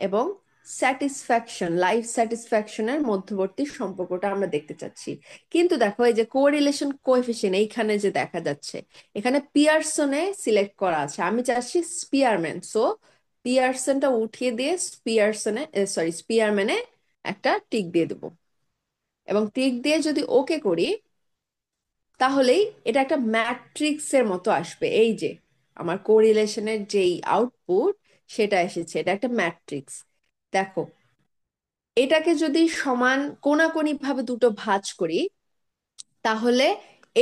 এবং স্যাটিসফ্যাকশন, লাইফ স্যাটিসফ্যাকশনের মধ্যবর্তী সম্পর্কটা আমরা দেখতে চাচ্ছি। কিন্তু দেখো এই যে কোরিলেশন কোএফিসিয়েন্ট এইখানে যে দেখা যাচ্ছে, এখানে পিয়ারসনে সিলেক্ট করা আছে, আমি চাচ্ছি স্পিয়ারম্যান। সো পিয়ারসনটা উঠিয়ে দিয়ে স্পিয়ারম্যানে একটা টিক দিয়ে দেবো, এবং টিক দিয়ে যদি ওকে করি তাহলেই এটা একটা ম্যাট্রিক্সের মতো আসবে। এই যে আমার কোরিলেশনের যেই আউটপুট সেটা এসেছে, এটা একটা ম্যাট্রিক্স। দেখো এটাকে যদি সমান কোণাকুণি ভাবে দুটো ভাঁজ করি তাহলে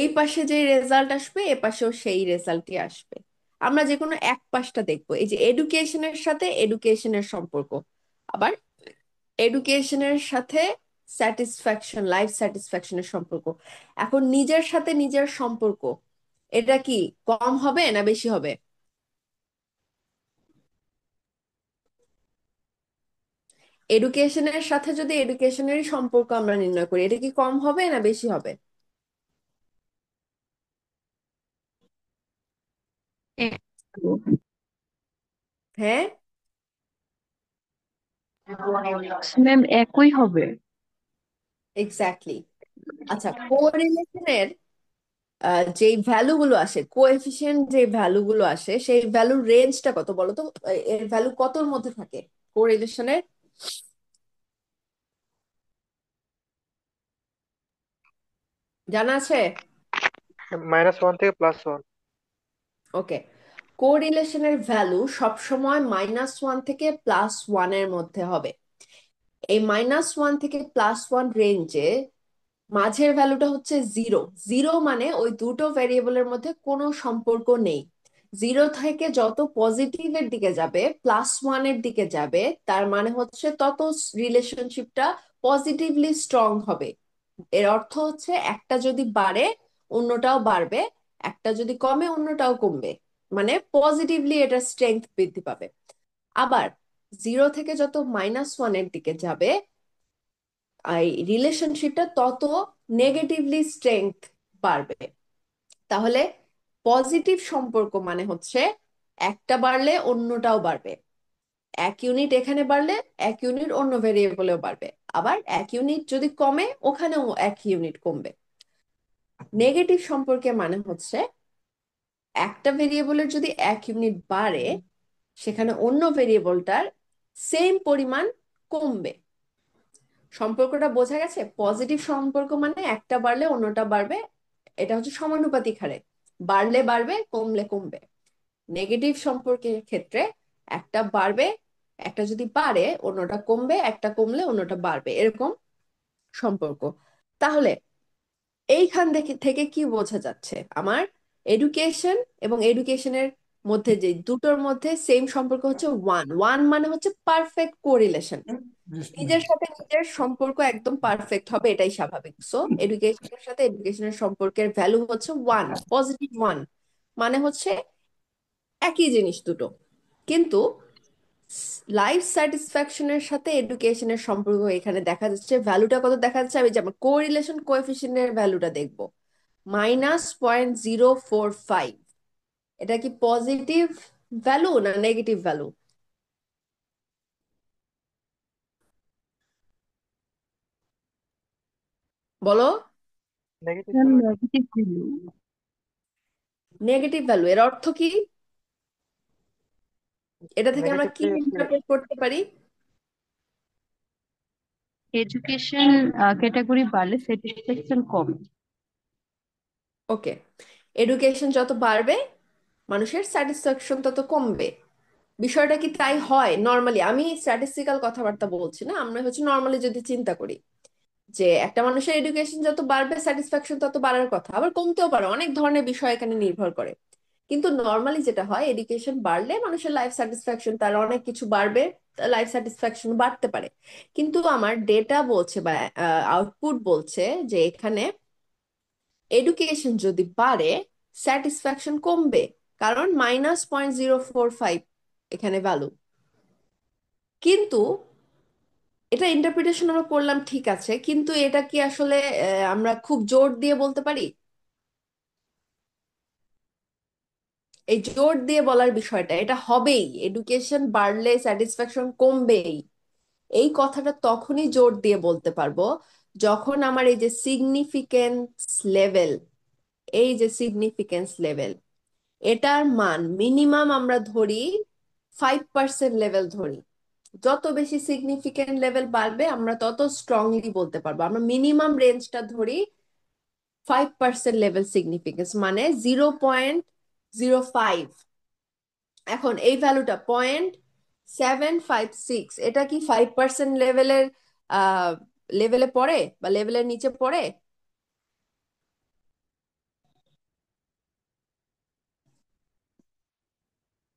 এই পাশে যে রেজাল্ট আসবে এ পাশেও সেই রেজাল্টই আসবে। আমরা যে কোনো এক পাশটা দেখবো, এই যে এডুকেশনের সাথে এডুকেশনের সম্পর্ক, আবার এডুকেশনের সাথে স্যাটিসফ্যাকশন, লাইফ স্যাটিসফ্যাকশনের সম্পর্ক। এখন নিজের সাথে নিজের সম্পর্ক, এটা কি কম হবে না বেশি হবে? এডুকেশনের সাথে যদি এডুকেশনেরই সম্পর্ক আমরা নির্ণয় করি, এটা কি কম হবে না বেশি হবে? হ্যাঁ, ম্যাম একই হবে। এক্স্যাক্টলি। আচ্ছা, কোরিলেশনের যেই ভ্যালু গুলো আসে, কোএফিসিয়েন্ট যে ভ্যালু গুলো আসে সেই ভ্যালুর রেঞ্জটা কত বলো তো? এর ভ্যালু কতর মধ্যে থাকে কোরিলেশনের? জানা আছে? -1 থেকে +1। ওকে, কোরিলেশনের ভ্যালু সবসময় -1 থেকে +1 মধ্যে হবে। এই -1 থেকে +1 রেঞ্জে মাঝের ভ্যালুটা হচ্ছে 0। 0 মানে ওই দুটো ভ্যারিয়েবলের মধ্যে কোনো সম্পর্ক নেই। জিরো থেকে যত পজিটিভের দিকে যাবে, +1-এর দিকে যাবে, তার মানে হচ্ছে তত রিলেশনশিপটা পজিটিভলি স্ট্রং হবে। এর অর্থ হচ্ছে একটা যদি বাড়ে অন্যটাও বাড়বে, একটা যদি কমে অন্যটাও কমবে, মানে পজিটিভলি এটা স্ট্রেংথ বৃদ্ধি পাবে। আবার জিরো থেকে যত -1-এর দিকে যাবে, এই রিলেশনশিপটা তত নেগেটিভলি স্ট্রেংথ বাড়বে। তাহলে পজিটিভ সম্পর্ক মানে হচ্ছে একটা বাড়লে অন্যটাও বাড়বে, এক ইউনিট এখানে বাড়লে এক ইউনিট অন্য ভেরিয়েবলেও বাড়বে, আবার এক ইউনিট যদি কমে ওখানেও এক ইউনিট কমবে। নেগেটিভ সম্পর্কে মানে হচ্ছে একটা ভেরিয়েবলের যদি এক ইউনিট বাড়ে সেখানে অন্য ভেরিয়েবলটার সেম পরিমাণ কমবে। সম্পর্কটা বোঝা গেছে? পজিটিভ সম্পর্ক মানে একটা বাড়লে অন্যটা বাড়বে, এটা হচ্ছে সমানুপাতিক হারে, বাড়লে বাড়বে কমলে কমবে। নেগেটিভ সম্পর্কের ক্ষেত্রে একটা বাড়বে, একটা যদি বাড়ে অন্যটা কমবে, একটা কমলে অন্যটা বাড়বে, এরকম সম্পর্ক। তাহলে এইখান থেকে কি বোঝা যাচ্ছে? আমার এডুকেশন এবং এডুকেশনের মধ্যে যে দুটোর মধ্যে সেম সম্পর্ক হচ্ছে ওয়ান। ওয়ান মানে হচ্ছে পারফেক্ট কোরিলেশন, নিজের সাথে নিজের সম্পর্ক একদম পারফেক্ট হবে, এটাই স্বাভাবিক। সো এডুকেশনের সাথে এডুকেশনের সম্পর্কের ভ্যালু হচ্ছে ওয়ান, +1, মানে হচ্ছে একই জিনিস দুটো। কিন্তু লাইফ স্যাটিসফ্যাকশনের সাথে এডুকেশনের সম্পর্ক এখানে দেখা যাচ্ছে, ভ্যালুটা কত দেখা যাচ্ছে, আমি যেমন কোরিলেশন কোএফিসিয়েন্টের ভ্যালুটা দেখবো, -0.045। এটা কি পজিটিভ ভ্যালু না নেগেটিভ ভ্যালু? বলো। Negative ma'am value. Negative value. Negative value এর অর্থ কি? এটা থেকে আমরা কি নেগেটিভলি ইন্টারপ্রেট করতে পারি? এডুকেশন ক্যাটাগরি বাড়লে স্যাটিসফ্যাকশন কমে। ওকে, এডুকেশন যত বাড়বে মানুষের স্যাটিসফ্যাকশন তত কমবে। বিষয়টা কি তাই হয় নর্মালি? আমি স্ট্যাটিস্টিক্যাল কথাবার্তা বলছি না, আমরা হচ্ছে নর্মালি যদি চিন্তা করি যে একটা মানুষের এডুকেশন যত বাড়বে স্যাটিসফ্যাকশন তত বাড়ার কথা, আবার কমতেও পারে, অনেক ধরনের বিষয় এখানে নির্ভর করে। কিন্তু নর্মালি যেটা হয়, এডুকেশন বাড়লে মানুষের লাইফ স্যাটিসফ্যাকশন, তার অনেক কিছু বাড়বে, লাইফ স্যাটিসফ্যাকশন বাড়তে পারে। কিন্তু আমার ডেটা বলছে বা আউটপুট বলছে যে এখানে এডুকেশন যদি বাড়ে স্যাটিসফ্যাকশন কমবে, কারণ -0.045 এখানে ভ্যালু। কিন্তু এটা ইন্টারপ্রিটেশন আমরা করলাম ঠিক আছে, কিন্তু এটা কি আসলে আমরা খুব জোর দিয়ে বলতে পারি? এই জোর দিয়ে বলার বিষয়টা, এটা হবেই, এডুকেশন বাড়লে স্যাটিসফ্যাকশন কমবেই, এই কথাটা তখনই জোর দিয়ে বলতে পারবো যখন আমার এই যে সিগনিফিকেন্স লেভেল, এই যে সিগনিফিকেন্স লেভেল, এটার মান মিনিমাম আমরা ধরি 5% লেভেল ধরি। যত বেশি সিগনিফিকেন্ট লেভেল বাড়বে আমরা তত স্ট্রংলি বলতে পারবো। আমরা মিনিমাম রেঞ্জটা ধরি 5% লেভেল সিগনিফিকেন্স, মানে 0.05। এখন এই ভ্যালুটা 0.756, এটা কি 5% লেভেলের আহ লেভেলে পড়ে বা লেভেলের নিচে পড়ে?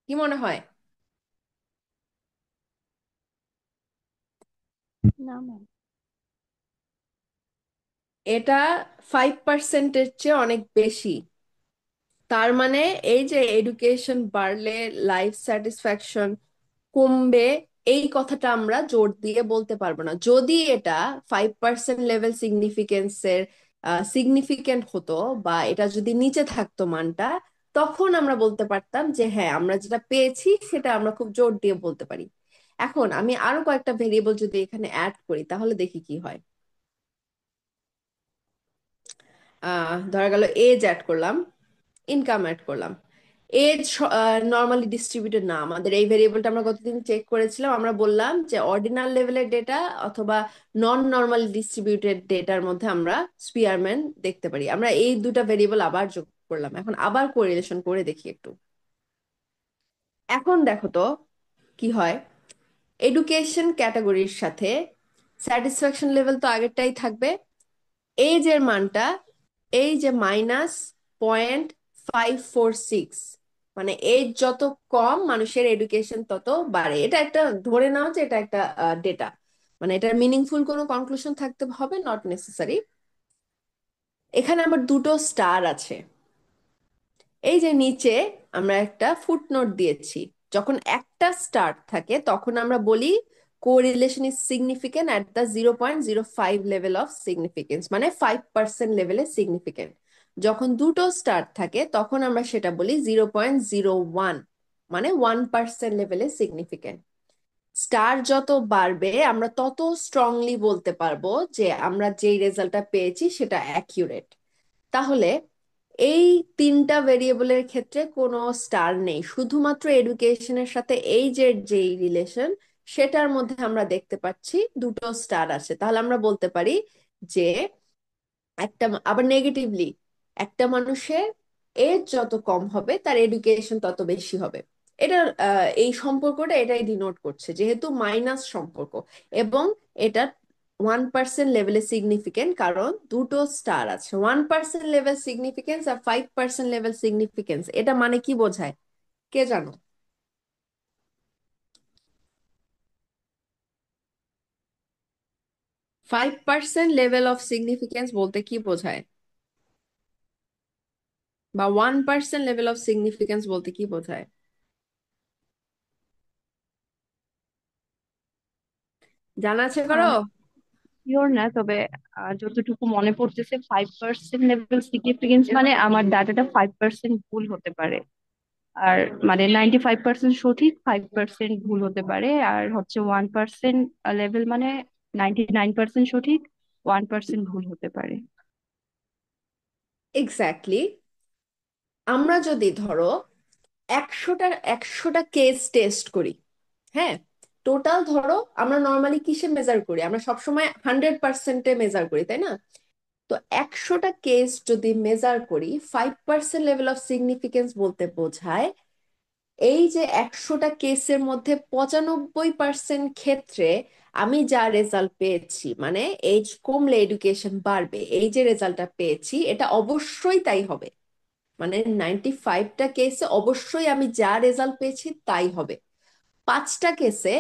কি মনে হয়? না ম্যাম। এটা 5%-এর চেয়ে অনেক বেশি। তার মানে এই যে এডুকেশন বাড়লে লাইফ স্যাটিসফ্যাকশন কমবে, এই কথাটা আমরা জোর দিয়ে বলতে পারবো না। যদি এটা 5% লেভেল সিগনিফিকেন্সের সিগনিফিকেন্ট হতো বা এটা যদি নিচে থাকতো মানটা, তখন আমরা বলতে পারতাম যে হ্যাঁ আমরা যেটা পেয়েছি সেটা আমরা খুব জোর দিয়ে বলতে পারি। এখন আমি আরো কয়েকটা ভেরিয়েবল যদি এখানে অ্যাড করি তাহলে দেখি কি হয়। ধরা গেল এজ অ্যাড করলাম, ইনকাম অ্যাড করলাম। এজ নর্মালি ডিস্ট্রিবিউটেড না, আমাদের এই ভেরিয়েবলটা আমরা কতদিন চেক করেছিলাম, আমরা বললাম যে অর্ডিনাল লেভেলের ডেটা অথবা নন নর্মালি ডিস্ট্রিবিউটেড ডেটার মধ্যে আমরা স্পিয়ারম্যান দেখতে পারি। আমরা এই দুটা ভেরিয়েবল আবার যোগ করলাম, এখন আবার কোরিলেশন করে দেখি একটু। এখন দেখো তো কি হয়। এডুকেশন ক্যাটাগরির সাথে স্যাটিসফ্যাকশন লেভেল তো আগেরটাই থাকবে। এজ এর মানটা এই যে -0.546, মানে এজ যত কম মানুষের এডুকেশন তত বাড়ে। এটা একটা ধরে নাও যে এটা একটা ডেটা, মানে এটার মিনিংফুল কোনো কনক্লুশন থাকতে হবে, নট নেসেসারি। এখানে আমার দুটো স্টার আছে। এই যে নিচে আমরা একটা ফুটনোট দিয়েছি, যখন একটা স্টার থাকে তখন আমরা বলি correlation is significant at the 0.05 level of significance, মানে 5% লেভেলে সিগনিফিকেন্ট। যখন দুটো স্টার থাকে তখন আমরা সেটা বলি 0.01, মানে 1% লেভেলে সিগনিফিকেন্ট। স্টার যত বাড়বে আমরা তত স্ট্রংলি বলতে পারবো যে আমরা যেই রেজাল্টটা পেয়েছি সেটা অ্যাকিউরেট। তাহলে এই তিনটা ভেরিয়েবলের ক্ষেত্রে কোনো স্টার নেই, শুধুমাত্র এডুকেশনের সাথে এই যে যেই রিলেশন সেটার মধ্যে আমরা দেখতে পাচ্ছি দুটো স্টার আছে। তাহলে আমরা বলতে পারি যে আবার নেগেটিভলি, একটা মানুষের এজ যত কম হবে তার এডুকেশন তত বেশি হবে। এটা এই সম্পর্কটা এটাই ডিনোট করছে, যেহেতু মাইনাস সম্পর্ক, এবং এটা 1% লেভেলে সিগনিফিকেন্ট কারণ দুটো স্টার আছে। 1% লেভেল সিগনিফিকেন্স আর 5% লেভেল সিগনিফিকেন্স, এটা মানে কি বোঝায় কে জানো? 5% লেভেল অফ সিগনিফিকেন্স বলতে কি বোঝায়, বা 1% লেভেল অফ সিগনিফিকেন্স বলতে কি বোঝায়? জানা আছে করো? শিওর না, তবে যতটুকু মনে পড়তেছে 5% লেভেল সিগনিফিকেন্স মানে আমার ডাটাটা 5% ভুল হতে পারে। আর মানে 95% সঠিক, 5% ভুল হতে পারে। আর হচ্ছে 1% লেভেল মানে 99% সঠিক, 1% ভুল হতে পারে। এক্স্যাক্টলি। আমরা যদি ধরো একশোটা কেস টেস্ট করি, হ্যাঁ, টোটাল ধরো আমরা নর্মালি কিসে মেজার করি, আমরা সবসময় 100%-এ মেজার করি, তাই না? তো 100টা কেস যদি মেজার করি, 5% লেভেল অফ সিগনিফিকেন্স বলতে বোঝায় এই যে 100টা কেসের মধ্যে 95% ক্ষেত্রে আমি যা রেজাল্ট পেয়েছি, মানে এজ কমলে এডুকেশন বাড়বে, এই যে রেজাল্টটা পেয়েছি এটা অবশ্যই তাই হবে। মানে 95টা কেসে অবশ্যই আমি যা রেজাল্ট পেয়েছি তাই হবে। 5টা কেসে,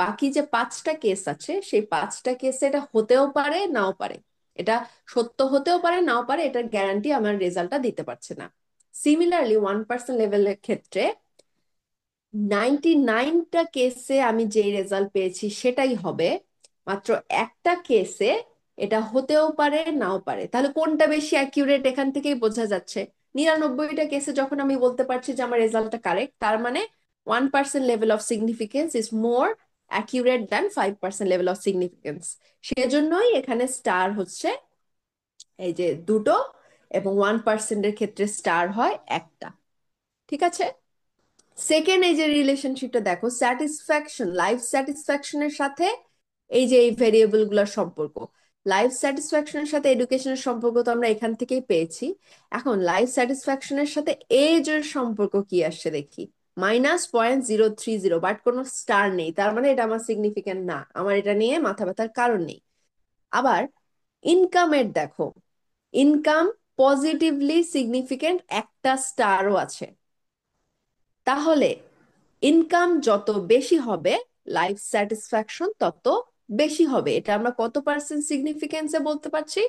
বাকি যে 5টা কেস আছে সেই 5টা কেসে এটা হতেও পারে নাও পারে, এটা সত্য হতেও পারে নাও পারে, এটার গ্যারান্টি আমার রেজাল্টটা দিতে পারছে না। সিমিলারলি 1% লেভেলের ক্ষেত্রে 99টা কেসে আমি যেই রেজাল্ট পেয়েছি সেটাই হবে, মাত্র একটা কেসে এটা হতেও পারে নাও পারে। তাহলে কোনটা বেশি অ্যাকিউরেট এখান থেকেই বোঝা যাচ্ছে। 99টা কেসে যখন আমি বলতে পারছি যে আমার রেজাল্টটা কারেক্ট, তার মানে 1% level of significance is more accurate than 5% level of significance. সেজন্যই এখানে স্টার হচ্ছে এই যে দুটো, এবং 1%-এর ক্ষেত্রে স্টার হয় একটা। ঠিক আছে। সেকেন্ড, এই যে রিলেশনশিপটা দেখো, স্যাটিসফ্যাকশন, লাইফ স্যাটিসফ্যাকশনের সাথে এই যে এই ভেরিয়েবল গুলোর সম্পর্ক, লাইফ স্যাটিসফ্যাকশনের সাথে এডুকেশনের সম্পর্ক তো আমরা এখান থেকেই পেয়েছি। এখন লাইফ স্যাটিসফ্যাকশনের সাথে এজ এর সম্পর্ক কি আসছে দেখি, -0.030, বাট কোনো স্টার নেই, তার মানে এটা আমার সিগনিফিকেন্ট না, আমার এটা নিয়ে মাথা ব্যথার কারণ নেই। আবার ইনকামের দেখো, ইনকাম পজিটিভলি সিগনিফিকেন্ট, একটা স্টারও আছে। তাহলে ইনকাম যত বেশি হবে লাইফ স্যাটিসফ্যাকশন তত বেশি হবে। এটা আমরা কত পার্সেন্ট সিগনিফিকেন্সে বলতে পারছি?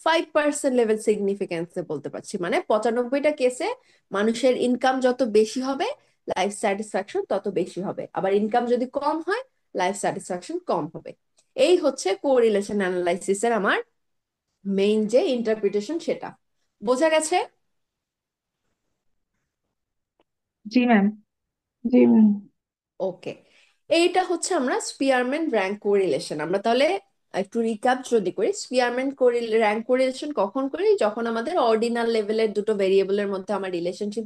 5% লেভেল সিগনিফিকেন্সে বলতে পারছি। মানে 95টা কেসে মানুষের ইনকাম যত বেশি হবে লাইফ স্যাটিসফ্যাকশন তত বেশি হবে, আবার ইনকাম যদি কম হয় লাইফ স্যাটিসফ্যাকশন কম হবে। এই হচ্ছে কোরিলেশন অ্যানালাইসিসের আমার মেইন যে ইন্টারপ্রিটেশন, সেটা বোঝা গেছে? জি ম্যাম। জি ম্যাম। ওকে, এইটা হচ্ছে আমরা স্পিয়ারম্যান র্যাঙ্ক কোরিলেশন। আমরা তাহলে একটু রিক্যাপ যদি করি, স্পিয়ারম্যান র্যাঙ্ক কোরিলেশন কখন করি? যখন আমাদের অর্ডিনাল লেভেলের দুটো ভেরিয়েবলের মধ্যে আমার রিলেশনশিপ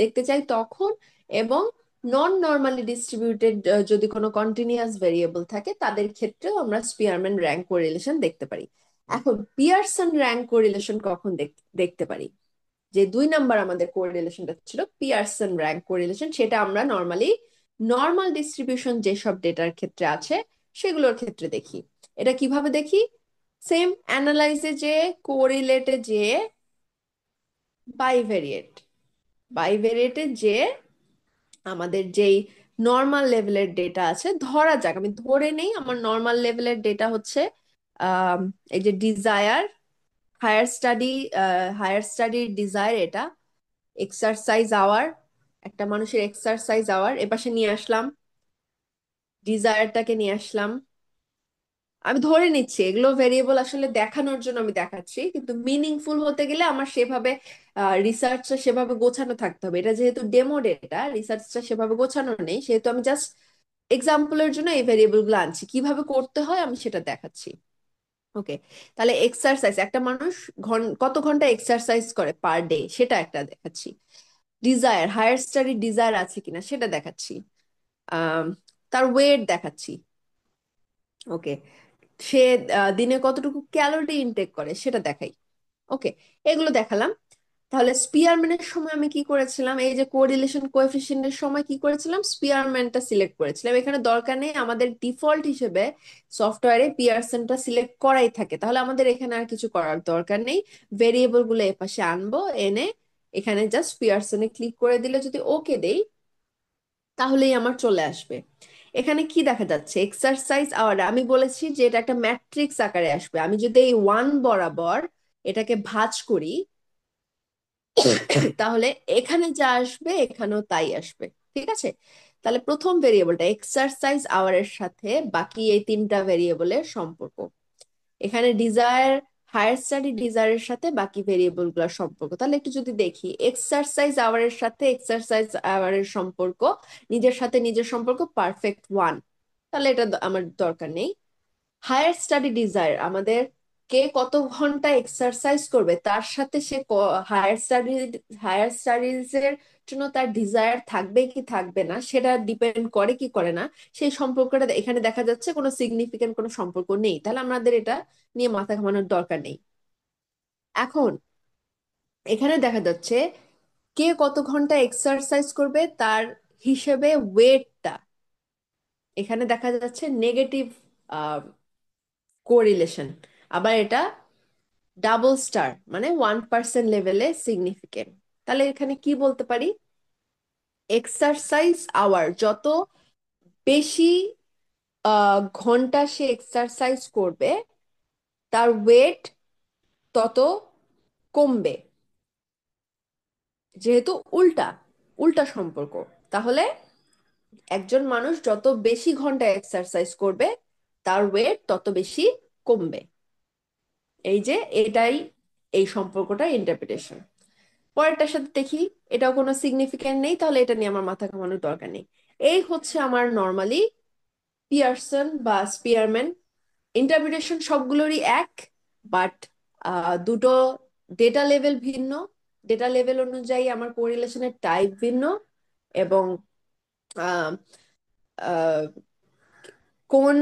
দেখতে চাই তখন, এবং নন নর্মালি ডিস্ট্রিবিউটেড যদি কোনো কন্টিনিউয়াস ভেরিয়েবল থাকে তাদের ক্ষেত্রেও আমরা স্পিয়ারম্যান র্যাঙ্ক কোরিলেশন দেখতে পারি। এখন পিয়ারসন র্যাঙ্ক কোরিলেশন কখন দেখতে পারি? যে 2 নাম্বার আমাদের কোরিলেশনটা ছিল পিয়ারসন র্যাঙ্ক কোরিলেশন, সেটা আমরা নর্মালি নর্মাল ডিস্ট্রিবিউশন যেসব ডেটার ক্ষেত্রে আছে সেগুলোর ক্ষেত্রে দেখি। এটা কিভাবে দেখি? সেম অ্যানালাইজে যে, কোরিলেটে যে, বাইভেরিয়েট, বাইভেরিয়েটে যে আমাদের যেই নর্মাল লেভেলের ডেটা আছে, ধরা যাক আমি ধরে নেই আমার নর্মাল লেভেলের ডেটা হচ্ছে আহ এই যে ডিজায়ার, হায়ার স্টাডি, হায়ার স্টাডির ডিজায়ার, এটা এক্সারসাইজ আওয়ার, একটা মানুষের এক্সারসাইজ আওয়ার এপাশে নিয়ে আসলাম, ডিজায়ারটাকে নিয়ে আসলাম। আমি ধরে নিচ্ছি এগুলো ভেরিয়েবল আসলে দেখানোর জন্য আমি দেখাচ্ছি, কিন্তু মিনিংফুল হতে গেলে আমার সেভাবে রিসার্চটা সেভাবে গোছানো থাকতে হবে। এটা যেহেতু ডেমো ডেটা, রিসার্চটা সেভাবে গোছানো নেই, সেহেতু আমি জাস্ট এক্সাম্পলের জন্য এই ভেরিয়েবল গুলো আনছি, কিভাবে করতে হয় আমি সেটা দেখাচ্ছি। ওকে, তাহলে এক্সারসাইজ, একটা মানুষ কত ঘন্টা এক্সারসাইজ করে পার ডে সেটা একটা দেখাচ্ছি। ডিজায়ার, হায়ার স্টাডি ডিজায়ার আছে কিনা সেটা দেখাচ্ছি। আহ তার ওয়েট দেখাচ্ছি। ওকে, সে দিনে কতটুকু ক্যালোরি ইনটেক করে সেটা দেখাই। ওকে, এগুলো দেখালাম। তাহলে স্পিয়ারম্যানের সময় আমি কি করেছিলাম, এই যে কোরিলেশন কোএফিসিয়েন্টের সময় কি করেছিলাম, স্পিয়ারম্যানটা সিলেক্ট করেছিলাম। এখানে দরকার নেই, আমাদের ডিফল্ট হিসেবে সফটওয়্যারে পিয়ারসনটা সিলেক্ট করাই থাকে, তাহলে আমাদের এখানে আর কিছু করার দরকার নেই। ভেরিয়েবল গুলো এপাশে আনবো, এনে এখানে জাস্ট পিয়ারসনে ক্লিক করে দিলে যদি ওকে দেই তাহলেই আমার চলে আসবে। এখানে কি দেখা যাচ্ছে, এক্সারসাইজ আওয়ার, আমি বলেছি যে এটা একটা ম্যাট্রিক্স আকারে আসবে। আমি যদি এই ওয়ান বরাবর এটাকে ভাঁজ করি তাহলে এখানে যা আসবে এখানেও তাই আসবে। ঠিক আছে, তাহলে প্রথম ভেরিয়েবলটা এক্সারসাইজ আওয়ারের সাথে বাকি এই তিনটা ভেরিয়েবলের সম্পর্ক। এখানে ডিজায়ার, হায়ার স্টাডি ডিজায়ারের সাথে বাকি ভেরিয়েবল গুলোর সম্পর্ক। তাহলে একটু যদি দেখি, এক্সারসাইজ আওয়ারের সাথে এক্সারসাইজ আওয়ারের সম্পর্ক, নিজের সাথে নিজের সম্পর্ক পারফেক্ট ওয়ান, তাহলে এটা আমার দরকার নেই। হায়ার স্টাডি ডিজায়ার, আমাদের কে কত ঘন্টা এক্সারসাইজ করবে তার সাথে সে হায়ার স্টাডিজ এর জন্য তার ডিজায়ার থাকবে কি থাকবে না সেটা ডিপেন্ড করে কি করে না, সেই সম্পর্কটা এখানে দেখা যাচ্ছে কোনো সিগনিফিকেন্ট কোনো সম্পর্ক নেই, তাহলে আমাদের এটা নিয়ে মাথা ঘামানোর দরকার নেই। এখন এখানে দেখা যাচ্ছে কে কত ঘন্টা এক্সারসাইজ করবে তার হিসেবে ওয়েটটা, এখানে দেখা যাচ্ছে নেগেটিভ কোরিলেশন, আবার এটা ডাবল স্টার মানে 1% লেভেলে সিগনিফিকেন্ট। তাহলে এখানে কি বলতে পারি, এক্সারসাইজ আওয়ার, যত বেশি ঘন্টা সে এক্সারসাইজ করবে তার ওয়েট তত কমবে, যেহেতু উল্টা উল্টা সম্পর্ক। তাহলে একজন মানুষ যত বেশি ঘন্টা এক্সারসাইজ করবে তার ওয়েট তত বেশি কমবে। এই যে এটাই এই সম্পর্কটার ইন্টারপ্রিটেশন। পরেরটার সাথে দেখি, এটাও কোনো সিগনিফিকেন্ট নেই, তাহলে এটা নিয়ে আমার মাথা ঘামানোর দরকার নেই। এই হচ্ছে আমার নর্মালি পিয়ারসন বা স্পিয়ারম্যান। ইন্টারপ্রিটেশন সবগুলোরই এক, বাট দুটো ডেটা লেভেল ভিন্ন, ডেটা লেভেল অনুযায়ী আমার কোরিলেশনের টাইপ ভিন্ন, এবং আহ, আহ, কোন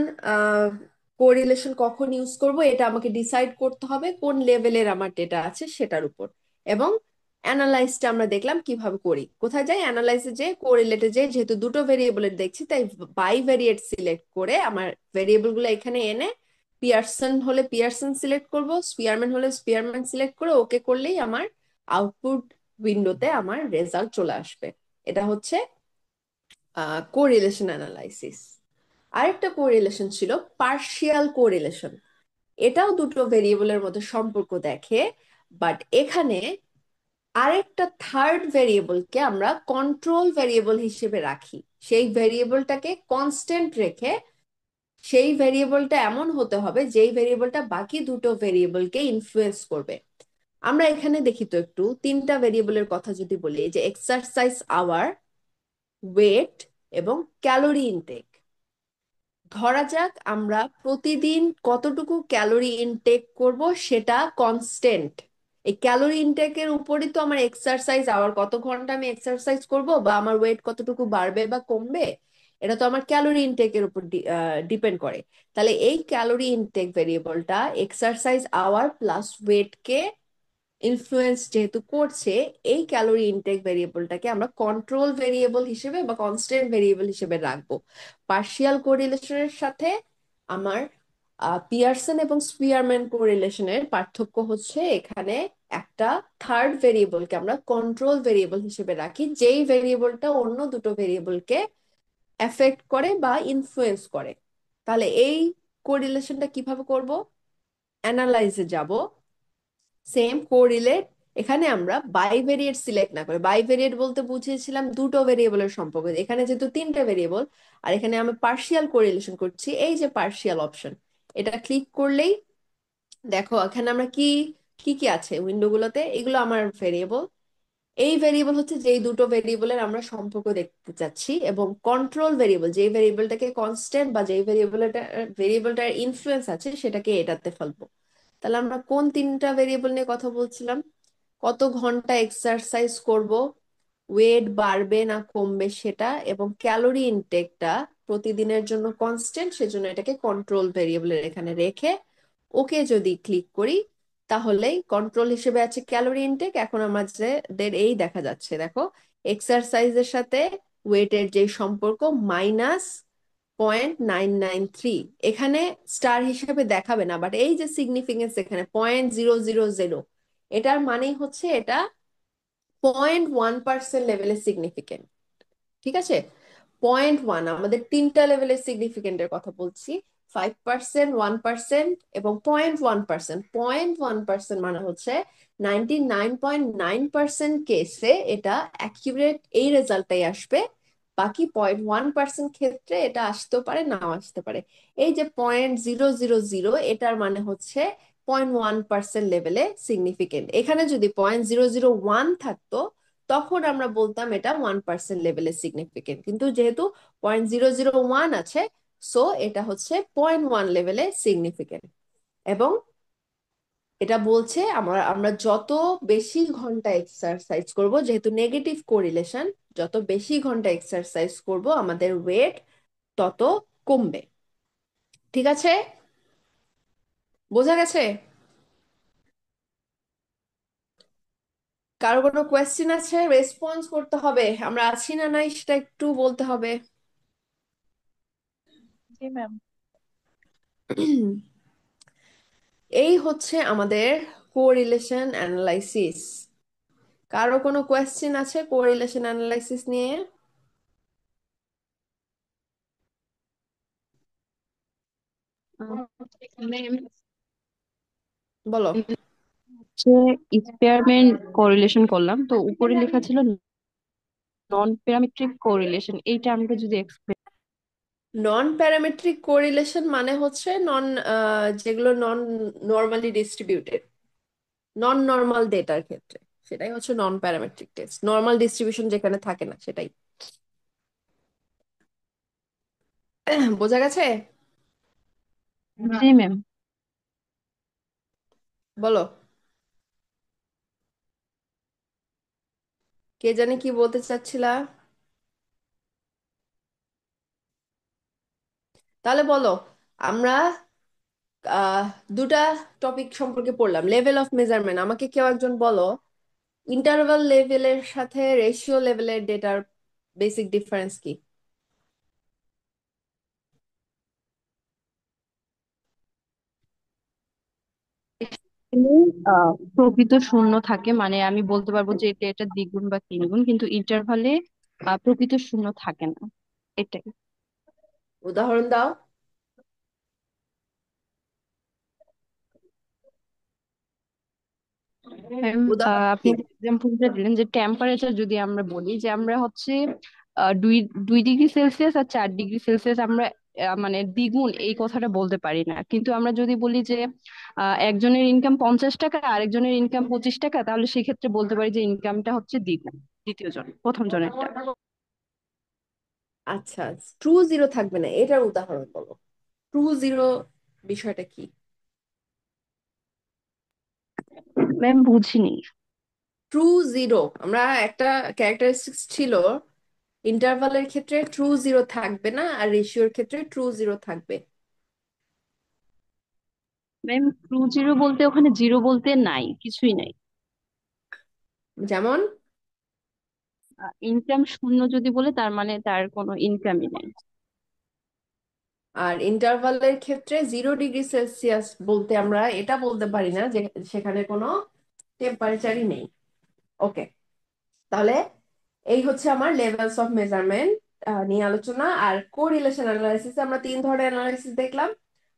কোরিলেশন কখন ইউজ করব এটা আমাকে ডিসাইড করতে হবে কোন লেভেলের আমার ডেটা আছে সেটার উপর। এবং অ্যানালাইজটা আমরা দেখলাম কিভাবে করি, কোথায় যাই অ্যানালাইসে, যে কোরিলেটে যে যেহেতু দুটো ভেরিয়েবলের দেখছি তাই বাইভেরিয়েট সিলেক্ট করে আমার ভেরিয়েবল গুলো এখানে এনে পিয়ারসন হলে পিয়ারসন সিলেক্ট করব, স্পিয়ারম্যান হলে স্পিয়ারম্যান সিলেক্ট করে ওকে করলেই আমার আউটপুট উইন্ডোতে আমার রেজাল্ট চলে আসবে। এটা হচ্ছে কোরিলেশন অ্যানালাইসিস। আরেকটা কোরিলেশন ছিল পার্শিয়াল কোরিলেশন, এটাও দুটো ভেরিয়েবলের মধ্যে সম্পর্ক দেখে, বাট এখানে আরেকটা থার্ড ভেরিয়েবলকে আমরা কন্ট্রোল ভেরিয়েবল হিসেবে রাখি, সেই ভেরিয়েবলটাকে কনস্ট্যান্ট রেখে, সেই ভেরিয়েবলটা এমন হতে হবে যেই ভেরিয়েবলটা বাকি দুটো ভেরিয়েবলকে ইনফ্লুয়েন্স করবে। আমরা এখানে দেখি তো একটু তিনটা ভেরিয়েবলের কথা যদি বলি, যে এক্সারসাইজ আওয়ার, ওয়েট এবং ক্যালোরি ইনটেক। ধরা যাক আমরা প্রতিদিন কতটুকু ক্যালোরি ইনটেক করব সেটা কনস্ট্যান্ট, এই ক্যালোরি ইনটেকের উপরই তো আমার এক্সারসাইজ আওয়ার, কত ঘন্টা আমি এক্সারসাইজ করব বা আমার ওয়েট কতটুকু বাড়বে বা কমবে, এটা তো আমার ক্যালোরি ইনটেকের উপর ডিপেন্ড করে। তাহলে এই ক্যালোরি ইনটেক ভেরিয়েবলটা এক্সারসাইজ আওয়ার প্লাস ওয়েটকে ইনফ্লুয়েন্স যেহেতু করছে, এই ক্যালোরি ইনটেক ভেরিয়েবলটাকে আমরা কন্ট্রোল ভেরিয়েবল হিসেবে বা কনস্ট্যান্ট ভেরিয়েবল হিসেবে রাখবো। পার্শিয়াল কোরিলেশনের সাথে আমার পিয়ারসন এবং স্পিয়ারম্যান কোরিলেশনের পার্থক্য হচ্ছে এখানে একটা থার্ড ভেরিয়েবলকে আমরা কন্ট্রোল ভেরিয়েবল হিসেবে রাখি, যেই ভেরিয়েবলটা অন্য দুটো ভেরিয়েবলকে এফেক্ট করে বা ইনফ্লুয়েন্স করে। তাহলে এই কোরিলেশনটা কিভাবে করব? অ্যানালাইজে যাব, সেম কোরিলেট। এখানে আমরা বাইভেরিয়েট সিলেক্ট না করে, বাইভেরিয়েট বলতে বুঝিয়েছিলাম দুটো ভেরিয়েবলের সম্পর্ক, এখানে যেহেতু তিনটে ভেরিয়েবল আর এখানে আমি পার্শিয়াল কোরিলেশন করছি, এই যে পার্শিয়াল অপশন, এটা ক্লিক করলেই দেখো এখানে আমরা কি কি কি আছে উইন্ডো গুলোতে, এগুলো আমার ভেরিয়েবল। এই ভেরিয়েবল হচ্ছে যেই দুটো ভেরিয়েবলের আমরা সম্পর্ক দেখতে চাচ্ছি, এবং কন্ট্রোল ভেরিয়েবল যেই ভেরিয়েবলটাকে কনস্ট্যান্ট বা যেই ভেরিয়েবলটার ইনফ্লুয়েন্স আছে সেটাকে এটাতে ফেলবো। তাহলে আমরা কোন তিনটা ভেরিয়েবল নিয়ে কথা বলছিলাম? কত ঘন্টা এক্সারসাইজ করব, ওয়েট বাড়বে না কমবে সেটা, এবং ক্যালোরি ইনটেকটা প্রতিদিনের জন্য কনস্ট্যান্ট, সেজন্য এটাকে কন্ট্রোল ভেরিয়েবলের এখানে রেখে ওকে যদি ক্লিক করি, তাহলেই কন্ট্রোল হিসেবে আছে ক্যালোরি ইনটেক। এখন আমাদের এই দেখা যাচ্ছে, দেখো এক্সারসাইজের সাথে ওয়েটের যে সম্পর্ক -0.993, এখানে স্টার হিসেবে দেখাবে না, বাট এই যে সিগনিফিকেন্স এখানে 0.000, এটার মানেই হচ্ছে এটা 0.1% লেভেলে সিগনিফিকেন্ট। ঠিক আছে, 0.1, আমাদের তিনটা লেভেলের সিগনিফিকেন্টের কথা বলছি, 5%, 1% এবং 0.1%। 0.1% মানে হচ্ছে 99.9% কেসে এটা অ্যাকিউরেট, এই রেজাল্টটাই আসবে। বাকি 0.1% ক্ষেত্রে এটা আসতেও পারে নাও আসতে পারে। এই যে 0.000, এটার মানে হচ্ছে 0.1% লেভেলে সিগনিফিকেন্ট। এখানে যদি 0.001 থাকতো তখন আমরা বলতাম এটা 1% লেভেলে সিগনিফিকেন্ট, কিন্তু যেহেতু 0.001 আছে, সো এটা হচ্ছে 0.1 লেভেলে সিগনিফিকেন্ট। এবং এটা বলছে আমরা আমরা যত বেশি ঘন্টা এক্সারসাইজ করব, যেহেতু নেগেটিভ কোরিলেশন, যত বেশি ঘন্টা এক্সারসাইজ করব আমাদের ওয়েট তত কমবে। ঠিক আছে, বোঝা গেছে? কারো কোনো কোয়েশ্চেন আছে? রেসপন্স করতে হবে, আমরা আছি না নাই সেটা একটু বলতে হবে। জি ম্যাম। এই হচ্ছে আমাদের কোরিলেশন অ্যানালাইসিস। কারো কোনো কোয়েশ্চেন আছে কোরিলেশন অ্যানালাইসিস নিয়ে? ম্যাম বলো। হচ্ছে স্পেয়ারম্যান কোরিলেশন করলাম, তো উপরে লেখা ছিল নন প্যারামেট্রিক কোরিলেশন, এইটা আমাকে যদি explain। নন প্যারামেট্রিক কোরিলেশন মানে হচ্ছে যেগুলো নন নর্মালি ডিস্ট্রিবিউটেড, নন নর্মাল ডেটার ক্ষেত্রে সেটাই হচ্ছে non parametric test. Normal distribution যেখানে থাকে না সেটাই। বোঝা গেছে? জি ম্যাম। বলো, কে জানি কি বলতে চাচ্ছিলা? তাহলে বলো, আমরা আহ দুটা টপিক সম্পর্কে পড়লাম। লেভেল অফ মেজারমেন্ট, আমাকে কেউ একজন বলো ইন্টারভাল লেভেলের সাথে রেশিও লেভেলের ডেটার বেসিক ডিফারেন্স কি? প্রকৃত শূন্য থাকে, মানে আমি বলতে পারবো যে এটা দ্বিগুণ বা তিনগুণ, কিন্তু ইন্টারভালে প্রকৃত শূন্য থাকে না, এটাই। উদাহরণ দাও। ম্যাম, উদাহরণ আপনি কি? এক্সাম্পলটা দিলেন যে টেম্পারেচার যদি আমরা বলি যে আমরা হচ্ছে দুই 2 ডিগ্রি সেলসিয়াস আর 4 ডিগ্রি সেলসিয়াস আমরা মানে দ্বিগুণ এই কথাটা বলতে পারি না, কিন্তু আমরা যদি বলি যে একজনের ইনকাম 50 টাকা আর আরেকজনের ইনকাম 25 টাকা, তাহলে সেক্ষেত্রে বলতে পারি যে ইনকামটা হচ্ছে দ্বিগুণ দ্বিতীয় জন প্রথম জনেরটা। আচ্ছা, ট্রু জিরো থাকবে না, এটার উদাহরণ বলো। ট্রু জিরো বিষয়টা কি? ম্যাম বুঝিনি। ট্রু জিরো, আমরা একটা ক্যারেক্টারিস্টিক্স ছিল ইন্টারভালের ক্ষেত্রে ট্রু জিরো থাকবে না আর রেশিওর ক্ষেত্রে ট্রু জিরো থাকবে। ম্যাম ট্রু জিরো বলতে ওখানে জিরো বলতে নাই, কিছুই নাই। যেমন ইনকাম শূন্য যদি বলে তার মানে তার কোনো ইনকামই নাই। আর ইন্টারভালের ক্ষেত্রে 0 ডিগ্রি সেলসিয়াস বলতে আমরা এটা বলতে পারি না যে সেখানে কোনো টেম্পারেচারই নেই। ওকে, তাহলে এই হচ্ছে আমার লেভেলস অফ মেজারমেন্ট নিয়ে আলোচনা। আর কোরিলেশন অ্যানালাইসিস আমরা 3 ধরনের অ্যানালাইসিস দেখলাম।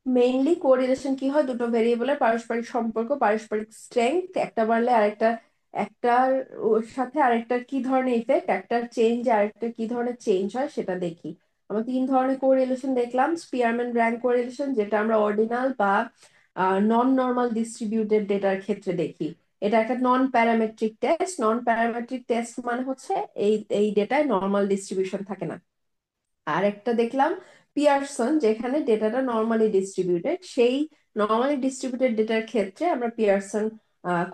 মেইনলি কোরিলেশন কি হয়, দুটো ভেরিয়েবলের পারস্পরিক সম্পর্ক, পারস্পরিক স্ট্রেংথ, একটা বাড়লে আরেকটা, একটার ওর সাথে আরেকটার কি ধরনের ইফেক্ট, একটার চেঞ্জ আরেকটা কি ধরনের চেঞ্জ হয় সেটা দেখি। আমরা 3 ধরনের কোরিলেশন দেখলাম। স্পিয়ারম্যান র্যাঙ্ক কোরিলেশন, যেটা আমরা অর্ডিনাল বা নন নর্মাল ডিস্ট্রিবিউটেড ডেটার ক্ষেত্রে দেখি। এটা একটা non parametric test. Non parametric test মানে হচ্ছে এই এই ডেটায় নর্মাল ডিস্ট্রিবিউশন থাকে না। আর একটা দেখলাম পিয়ারসন, যেখানে ডেটাটা নর্মালি ডিস্ট্রিবিউটেড। সেই নর্মালি ডিস্ট্রিবিউটেড ডেটার ক্ষেত্রে আমরা পিয়ারসন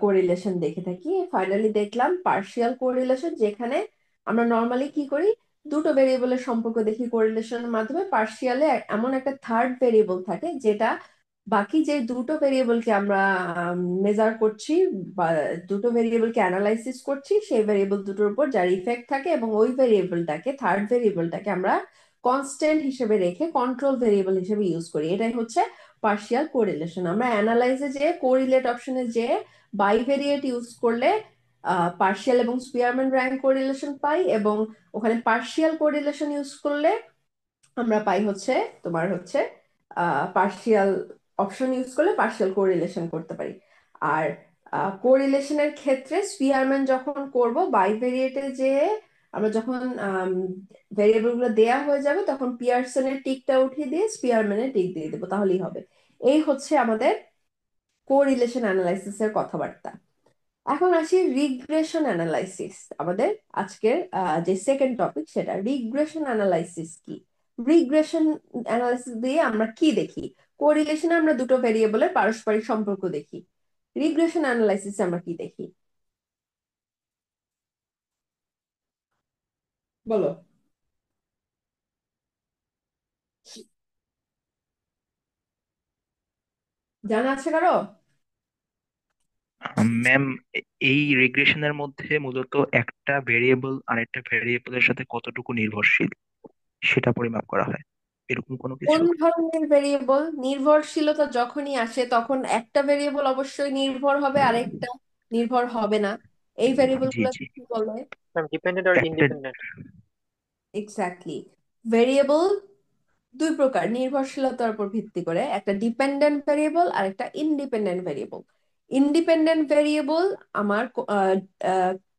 কোরিলেশন দেখে থাকি। ফাইনালি দেখলাম পার্শিয়াল কোরিলেশন, যেখানে আমরা নর্মালি কি করি, দুটো ভেরিয়েবলের সম্পর্ক দেখি কোরিলেশনের মাধ্যমে। পার্শিয়ালে এমন একটা থার্ড ভেরিয়েবল থাকে যেটা বাকি যে দুটো ভেরিয়েবলকে আমরা মেজার করছি বা দুটো ভেরিয়েবলকে অ্যানালাইসিস করছি, সেই ভেরিয়েবল দুটোর উপর যার ইফেক্ট থাকে, এবং ওই ভেরিয়েবলটাকে, থার্ড ভেরিয়েবলটাকে আমরা কনস্ট্যান্ট হিসেবে রেখে কন্ট্রোল ভেরিয়েবল হিসেবে ইউজ করি। এটাই হচ্ছে পার্শিয়াল কোরিলেশন। আমরা অ্যানালাইজে যে কোরিলেট অপশনে যে বাইভেরিয়েট ইউজ করলে পার্শিয়াল এবং স্পিয়ারম্যান র্যাঙ্ক কোরিলেশন পাই, এবং ওখানে পার্শিয়াল কোরিলেশন ইউজ করলে আমরা পাই হচ্ছে তোমার হচ্ছে পার্শিয়াল অপশন ইউজ করলে পার্শিয়াল কোরিলেশন করতে পারি। আর কোরিলেশনের ক্ষেত্রে স্পিয়ারম্যান যখন করব, বাইভেরিয়েটে যে আমরা যখন ভেরিয়েবল গুলো দেয়া হয়ে যাবে তখন পিয়ারসনের টিকটা উঠিয়ে দিয়ে স্পিয়ারম্যানের টিক দিয়ে দেবো, তাহলেই হবে। এই হচ্ছে আমাদের কোরিলেশন অ্যানালাইসিস এর কথাবার্তা। এখন আসি রিগ্রেশন অ্যানালাইসিস, আমাদের আজকের যে সেকেন্ড টপিক, সেটা রিগ্রেশন অ্যানালাইসিস কি। রিগ্রেশন অ্যানালাইসিস দিয়ে আমরা কি দেখি? কোরিলেশনে আমরা দুটো ভেরিয়েবলের পারস্পরিক সম্পর্ক দেখি। রিগ্রেশন অ্যানালাইসিস আমরা কি দেখি বলো? জানা আছে কারো? ম্যাম, এই রিগ্রেশনের মধ্যে মূলত একটা ভেরিয়েবল আরেকটা ভেরিয়েবলের সাথে কতটুকু নির্ভরশীল সেটা পরিমাপ করা হয়, এরকম কোনো কিছু? কোন ধরনের ভেরিয়েবল? নির্ভরশীলতা যখনই আসে তখন একটা ভেরিয়েবল অবশ্যই নির্ভর হবে, আরেকটা নির্ভর হবে না। এই ভেরিয়েবল জি গুলো জি, কি বলে? Dependent or একটা independent? এক্স্যাক্টলি। ভেরিয়েবল দুই প্রকার নির্ভরশীলতার উপর ভিত্তি করে, একটা ডিপেন্ডেন্ট ভেরিয়েবল আর একটা ইন্ডিপেন্ডেন্ট ভেরিয়েবল। ইন্ডিপেন্ডেন্ট ভেরিয়েবল আমার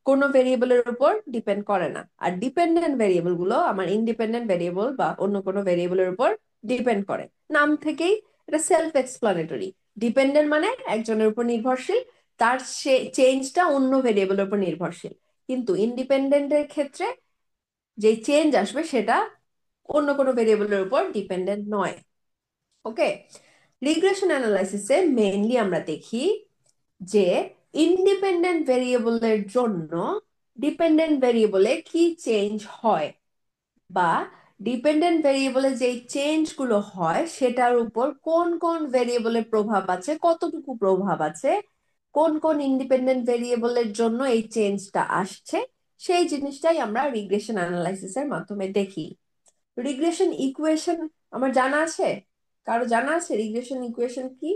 কোনো ভেরিয়েবলের উপর ডিপেন্ড করে না, আর ডিপেন্ডেন্ট ভেরিয়েবল গুলো আমার ইন্ডিপেন্ডেন্ট ভেরিয়েবল বা অন্য কোনো ভেরিয়েবলের উপর ডিপেন্ড করে। নাম থেকেই এটা সেলফ এক্সপ্লানেটরি। ডিপেন্ডেন্ট মানে একজনের উপর নির্ভরশীল, তার সে চেঞ্জটা অন্য ভেরিয়েবলের উপর নির্ভরশীল। কিন্তু ইন্ডিপেন্ডেন্টের ক্ষেত্রে যে চেঞ্জ আসবে সেটা অন্য কোনো ভেরিয়েবলের উপর ডিপেন্ডেন্ট নয়। ওকে, রিগ্রেশন অ্যানালাইসিসে মেইনলি আমরা দেখি যে ইন্ডিপেন্ডেন্ট ভেরিয়েবলের জন্য ডিপেন্ডেন্ট ভেরিয়েবলে কি চেঞ্জ হয়, বা ডিপেন্ডেন্ট ভেরিয়েবলে যে চেঞ্জ গুলো হয় সেটার উপর কোন কোন ভেরিয়েবলের প্রভাব আছে, কতটুকু প্রভাব আছে, কোন কোন ইন্ডিপেন্ডেন্ট ভেরিয়েবলের জন্য এই চেঞ্জটা আসছে, সেই জিনিসটাই আমরা রিগ্রেশন অ্যানালাইসিসের মাধ্যমে দেখি। রিগ্রেশন ইকুয়েশন আমার জানা আছে? কারো জানা আছে রিগ্রেশন ইকুয়েশন কি?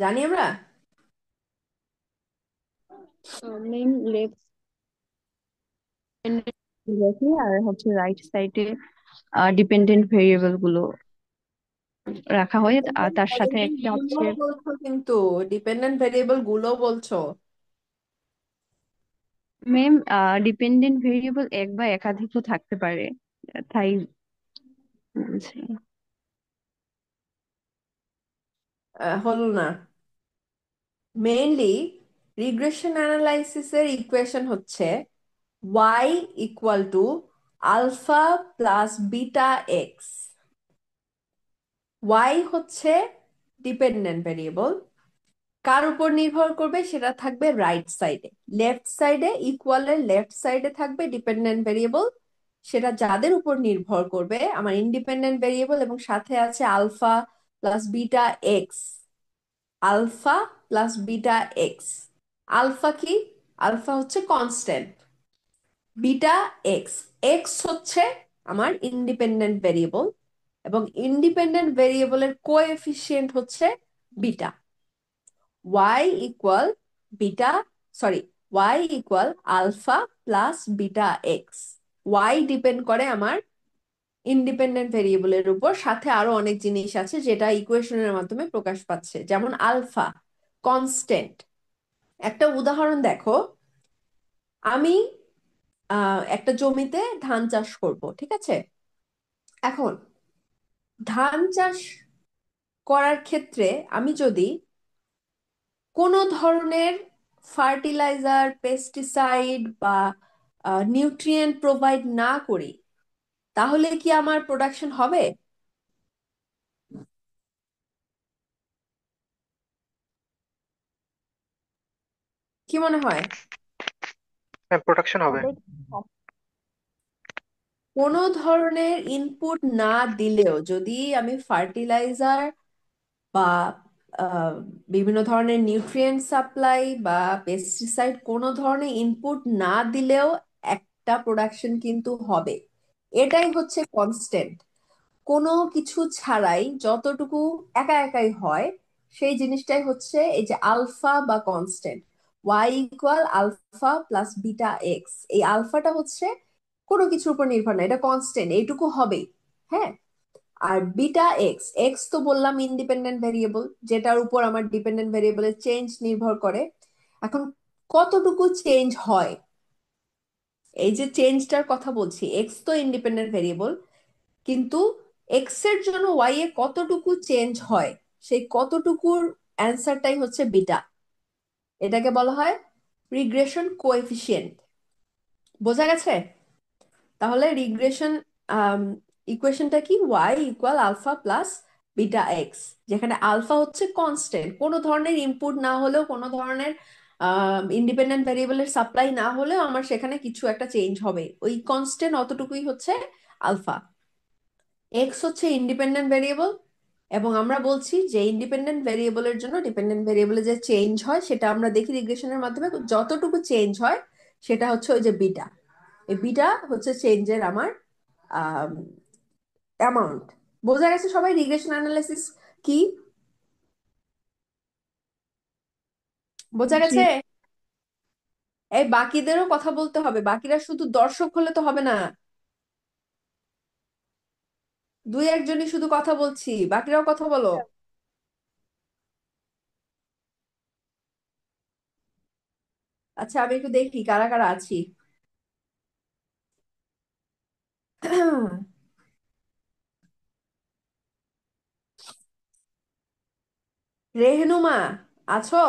জানি আমরা। মেইন লেফট দেখি, আর হচ্ছে রাইট সাইডে ডিপেন্ডেন্ট ভেরিয়েবল গুলো রাখা হয়, আর তার সাথে ডিপেন্ডেন্ট একটা ভেরিয়েবল হচ্ছে গুলো বলছো, কিন্তু ডিপেন্ডেন্ট ভেরিয়েবল গুলো বলছো। মেম ডিপেন্ডেন্ট ভেরিয়েবল এক বা একাধিকও থাকতে পারে, তাই বলছি। হলো না। মেইনলি রিগ্রেশন অ্যানালাইসিসের ইকুয়েশন হচ্ছে y equal to alpha plus beta X. y হচ্ছে ডিপেন্ডেন্ট ভেরিয়েবল, কার উপর নির্ভর করবে সেটা থাকবে রাইট সাইডে। লেফট সাইডে, ইকুয়ালের লেফট সাইডে থাকবে ডিপেন্ডেন্ট ভেরিয়েবল, সেটা যাদের উপর নির্ভর করবে আমার ইন্ডিপেন্ডেন্ট ভেরিয়েবল, এবং সাথে আছে alpha plus beta X. Alpha plus beta X. Alpha কি? আলফা হচ্ছে কনস্ট্যান্ট, বিটা এক্স, এক্স হচ্ছে আমার ইন্ডিপেন্ডেন্ট ভেরিয়েবল এবং ইন্ডিপেন্ডেন্ট ভেরিয়েবলের কোএফিসিয়েন্ট হচ্ছে beta. Y equal beta, sorry, Y equal alpha plus beta X. Y depend করে আমার ইন্ডিপেন্ডেন্ট ভেরিয়েবলের উপর, সাথে আরো অনেক জিনিস আছে যেটা ইকুয়েশনের মাধ্যমে প্রকাশ পাচ্ছে, যেমন আলফা কনস্ট্যান্ট। একটা উদাহরণ দেখো, আমি একটা জমিতে ধান চাষ করব, ঠিক আছে? এখন ধান চাষ করার ক্ষেত্রে আমি যদি কোনো ধরনের ফার্টিলাইজার, পেস্টিসাইড বা নিউট্রিয়েন্ট প্রোভাইড না করি, তাহলে কি আমার প্রোডাকশন হবে? কি মনে হয়? ম্যাম প্রোডাকশন হবে। হবে। কোনো ধরনের ইনপুট না দিলেও যদি আমি ফার্টিলাইজার বা আহ, বিভিন্ন ধরনের নিউট্রিয়েন্ট সাপ্লাই বা পেস্টিসাইড কোনো ধরনের ইনপুট না দিলেও একটা প্রোডাকশন কিন্তু হবে। এটাই হচ্ছে কনস্ট্যান্ট। কোনো কিছু ছাড়াই যতটুকু একা একাই হয়, সেই জিনিসটাই হচ্ছে এই যে আলফা বা constant. Y equal alpha plus beta X, এই আলফাটা হচ্ছে কোনো কিছুর উপর নির্ভর না, এটা কনস্ট্যান্ট, এইটুকু হবেই। হ্যাঁ, আর বিটা এক্স, এক্স তো বললাম ইন্ডিপেন্ডেন্ট ভেরিয়েবল, যেটার উপর আমার ডিপেন্ডেন্ট ভেরিয়েবলের চেঞ্জ নির্ভর করে। এখন কতটুকু চেঞ্জ হয়, এই যে চেঞ্জটার কথা বলছি, এক্স তো ইন্ডিপেন্ডেন্ট ভেরিয়েবল, কিন্তু এক্স এর জন্য ওয়াই এ কতটুকু চেঞ্জ হয়, সেই কতটুকুর অ্যান্সারটাই হচ্ছে বিটা। এটাকে বলা হয় রিগ্রেশন কোএফিসিয়েন্ট। বোঝা গেছে? তাহলে রিগ্রেশন ইকুয়েশনটা কি? Y equal alpha plus beta X, যেখানে আলফা হচ্ছে কনস্ট্যান্ট, কোনো ধরনের ইনপুট না হলেও, কোনো ধরনের ইন্ডিপেন্ডেন্ট ভেরিয়েবলের সাপ্লাই না হলেও আমার সেখানে কিছু একটা চেঞ্জ হবে, ওই কনস্ট্যান্ট অতটুকুই হচ্ছে আলফা। এক্স হচ্ছে ইন্ডিপেন্ডেন্ট ভেরিয়েবল, এবং আমরা বলছি যে ইন্ডিপেন্ডেন্ট ভেরিয়েবলের জন্য ডিপেন্ডেন্ট ভেরিয়েবলে যে চেঞ্জ হয় সেটা আমরা দেখি রিগ্রেশনের মাধ্যমে, যতটুকু চেঞ্জ হয় সেটা হচ্ছে ওই যে বিটা। এই বিটা হচ্ছে চেঞ্জের আমার অ্যামাউন্ট। বোঝা গেছে সবাই রিগ্রেশন অ্যানালাইসিস কি? বোঝা জি। গেছে? এই বাকিদেরও কথা বলতে হবে, বাকিরা শুধু দর্শক হলে তো হবে না। দুই একজনই শুধু কথা বলছি, বাকিরাও কথা বলো। আচ্ছা, আমি একটু দেখি কারা কারা আছি। রেহনুমা, আছো?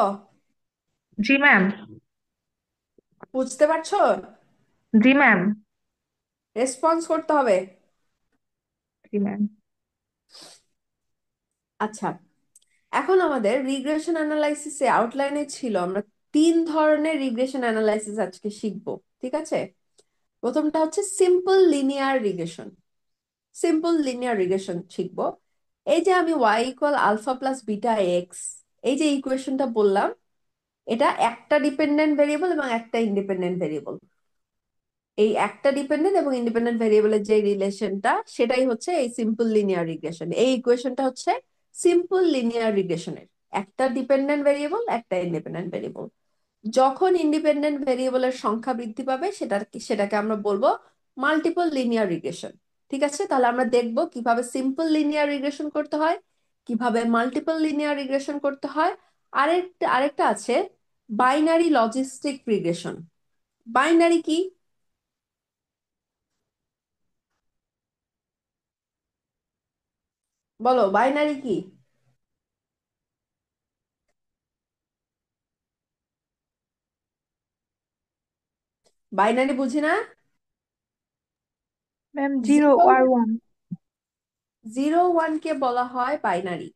জি ম্যাম। বুঝতে পারছো? জি ম্যাম। রেসপন্স করতে হবে। জি ম্যাম। আচ্ছা, এখন আমাদের রিগ্রেশন অ্যানালাইসিসে আউটলাইনে ছিল আমরা তিন ধরনের রিগ্রেশন অ্যানালাইসিস আজকে শিখবো, ঠিক আছে? প্রথমটা হচ্ছে simple linear regression. Simple linear regression শিখবো। এই যে আমি Y equal alpha plus beta X, এই যে ইকুয়েশনটা বললাম, এটা একটা ডিপেন্ডেন্ট ভেরিয়েবল এবং একটা ইন্ডিপেন্ডেন্ট ভেরিয়েবল। এই একটা ডিপেন্ডেন্ট এবং ইন্ডিপেন্ডেন্ট ভেরিয়েবলের যে রিলেশনটা, সেটাই হচ্ছে এই সিম্পল লিনিয়ার রিগ্রেশন। এই ইকুয়েশনটা হচ্ছে সিম্পল লিনিয়ার রিগ্রেশনের, একটা ডিপেন্ডেন্ট ভেরিয়েবল, একটা ইন্ডিপেন্ডেন্ট ভেরিয়েবল। যখন ইন্ডিপেন্ডেন্ট ভেরিয়েবলের সংখ্যা বৃদ্ধি পাবে সেটাকে আমরা বলবো মাল্টিপল লিনিয়ার রিগ্রেশন। ঠিক আছে, তাহলে আমরা দেখব কিভাবে সিম্পল লিনিয়ার রিগ্রেশন করতে হয়, কিভাবে মাল্টিপল লিনিয়ার রিগ্রেশন করতে হয়। আরেকটা আরেকটা আছে বাইনারি লজিস্টিক রিগ্রেশন। বাইনারি কি? বলো, বাইনারি কি? বাইনারি বুঝি না। ম্যাম জিরো জিরো, আর ওয়ান। জিরো ওয়ান কে বলা হয় বাইনারি।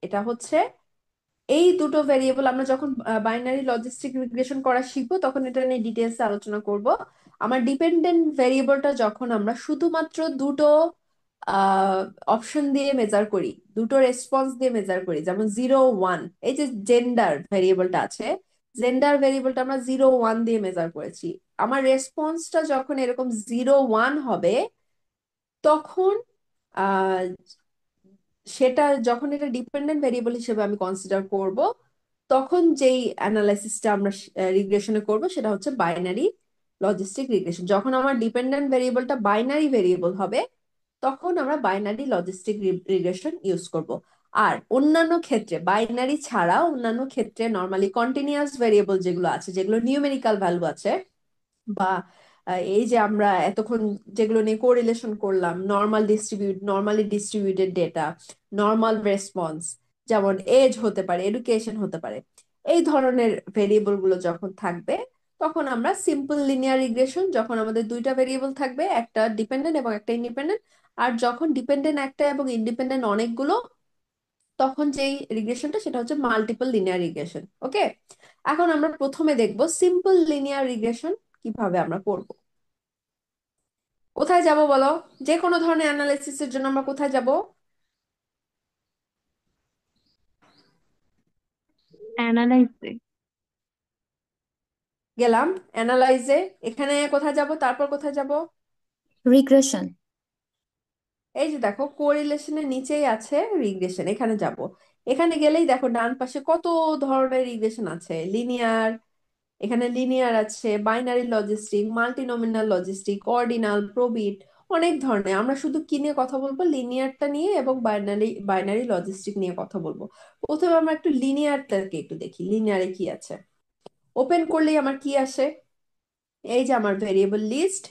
এটা হচ্ছে এই দুটো ভেরিয়েবল, আমরা যখন বাইনারি লজিস্টিক রিগ্রেশন করা শিখবো তখন এটা নিয়ে ডিটেলস আলোচনা করব। আমার ডিপেন্ডেন্ট ভেরিয়েবলটা যখন আমরা শুধুমাত্র দুটো অপশন দিয়ে মেজার করি, দুটো রেসপন্স দিয়ে মেজার করি, যেমন জিরো ওয়ান, এই যে জেন্ডার ভেরিয়েবলটা আছে, জেন্ডার ভেরিয়েবলটা আমরা 0 1 দিয়ে মেজার করেছি। আমার রেসপন্সটা যখন এরকম 0 1 হবে তখন আহ সেটা যখন এটা ডিপেন্ডেন্ট ভেরিয়েবল হিসেবে আমি কনসিডার করব, তখন যেই অ্যানালাইসিসটা আমরা রিগ্রেশনে করব সেটা হচ্ছে বাইনারি লজিস্টিক রিগ্রেশন। যখন আমার ডিপেন্ডেন্ট ভেরিয়েবলটা বাইনারি ভেরিয়েবল হবে তখন আমরা বাইনারি লজিস্টিক রিগ্রেশন ইউজ করব। আর অন্যান্য ক্ষেত্রে, বাইনারি ছাড়া অন্যান্য ক্ষেত্রে নর্মালি কন্টিনিউয়াস ভেরিয়েবল যেগুলো আছে, যেগুলো নিউমেরিক্যাল ভ্যালু আছে, বা এই যে আমরা এতক্ষণ যেগুলো নিয়ে কোরিলেশন করলাম, normally distributed data, normal response, যেমন এজ হতে পারে, এডুকেশন হতে পারে, এই ধরনের ভেরিয়েবল গুলো যখন থাকবে তখন আমরা সিম্পল লিনিয়ার রিগ্রেশন, যখন আমাদের দুইটা ভেরিয়েবল থাকবে, একটা ডিপেন্ডেন্ট এবং একটা ইন্ডিপেন্ডেন্ট, আর যখন ডিপেন্ডেন্ট একটা এবং ইন্ডিপেন্ডেন্ট অনেকগুলো, তখন যেই রিগ্রেশনটা সেটা হচ্ছে মাল্টিপল লিনিয়ার রিগ্রেশন। ওকে, এখন আমরা প্রথমে দেখব সিম্পল লিনিয়ার রিগ্রেশন কিভাবে আমরা করব। কোথায় যাব বলো? যে কোনো ধরনের অ্যানালাইসিসের জন্য আমরা কোথায় যাব? অ্যানালাইসে। গেলাম অ্যানালাইজে। এখানে কোথায় যাব, তারপর কোথায় যাব? রিগ্রেশন। এই যে দেখো কোরিলেশনের নিচেই আছে রিগ্রেশন, এখানে যাব। এখানে গেলেই দেখো ডান পাশে কত ধরনের রিগ্রেশন আছে। লিনিয়ার, এখানে লিনিয়ার আছে, বাইনারি লজিস্টিক, মাল্টিনোমিনাল লজিস্টিক, অর্ডিনাল, প্রবিট, অনেক ধরনের। আমরা শুধু কি নিয়ে কথা বলবো? লিনিয়ারটা নিয়ে এবং বাইনারি বাইনারি লজিস্টিক নিয়ে কথা বলবো। প্রথমে আমরা একটু লিনিয়ারটাকে একটু দেখি, লিনিয়ারে কি আছে। ওপেন করলেই আমার কি আসে? এই যে আমার ভেরিয়েবল লিস্ট,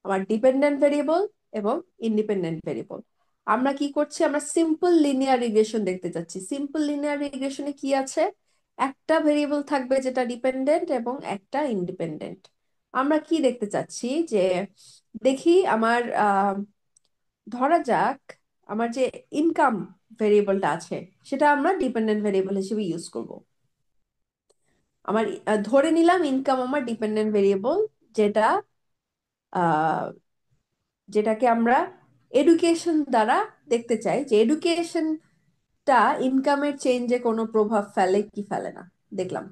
আমার ডিপেন্ডেন্ট ভেরিয়েবল এবং ইন্ডিপেন্ডেন্ট ভেরিয়েবল। আমরা কি করছি? আমরা সিম্পল লিনিয়ার রিগ্রেশন দেখতে চাচ্ছি। সিম্পল লিনিয়ার রিগ্রেশনে কি আছে? একটা ভেরিয়েবল থাকবে যেটা ডিপেন্ডেন্ট এবং একটা ইন্ডিপেন্ডেন্ট। আমরা কি দেখতে চাচ্ছি? যে দেখি আমার ধরা যাক আমার যে ইনকাম ভেরিয়েবলটা আছে সেটা আমরা ডিপেন্ডেন্ট ভেরিয়েবল হিসেবে ইউজ করব। আমার ধরে নিলাম ইনকাম আমার ডিপেন্ডেন্ট ভেরিয়েবল, যেটা যেটাকে আমরা এডুকেশন দ্বারা দেখতে চাই, যে এডুকেশনটা ইনকামের চেঞ্জে কোনো প্রভাব ফেলে কি ফেলে না, দেখলাম।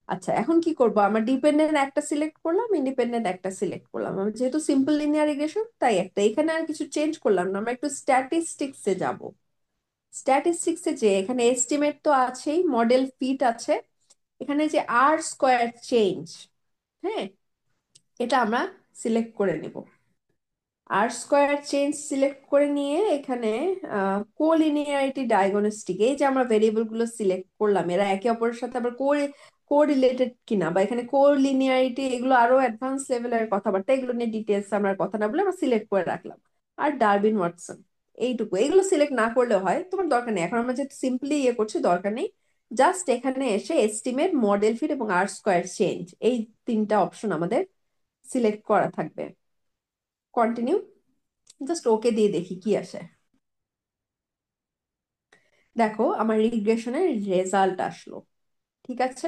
আচ্ছা, এখন কি করব? আমার ডিপেন্ডেন্ট একটা সিলেক্ট করলাম, ইন্ডিপেন্ডেন্ট একটা সিলেক্ট করলাম। আমি যেহেতু সিম্পল লিনিয়ার রিগ্রেশন তাই একটা, এখানে আর কিছু চেঞ্জ করলাম না। আমরা একটু স্ট্যাটিস্টিক্সে যাব। স্ট্যাটিস্টিক্সে যে এখানে এস্টিমেট তো আছেই, মডেল ফিট আছে, এখানে যে আর স্কোয়ার চেঞ্জ, হ্যাঁ, এটা আমরা সিলেক্ট করে নিব। আর স্কোয়ার চেঞ্জ সিলেক্ট করে নিয়ে এখানে কোলিনিয়ারিটি ডায়াগনস্টিক, এই যে আমরা ভেরিয়েবল গুলো সিলেক্ট করলাম এরা একে অপরের সাথে আবার কোরিলেটেড কিনা, বা এখানে কোলিনিয়ারিটি, এগুলো আরো অ্যাডভান্স লেভেলের কথাবার্তা, এগুলো নিয়ে ডিটেলস আমরা কথা না বলে আমরা সিলেক্ট করে রাখলাম। আর ডারবিন ওয়াটসন, এইটুকু। এগুলো সিলেক্ট না করলেও হয়, তোমার দরকার নেই। এখন আমরা যেহেতু সিম্পলি ইয়ে করছি, দরকার নেই। জাস্ট এখানে এসে এস্টিমেট, মডেল ফিট এবং আর স্কোয়ার চেঞ্জ, এই তিনটা অপশন আমাদের সিলেক্ট করা থাকবে। কন্টিনিউ, জাস্ট ওকে দিয়ে দেখি কি আসে। দেখো আমার রিগ্রেশনের রেজাল্ট আসলো। ঠিক আছে,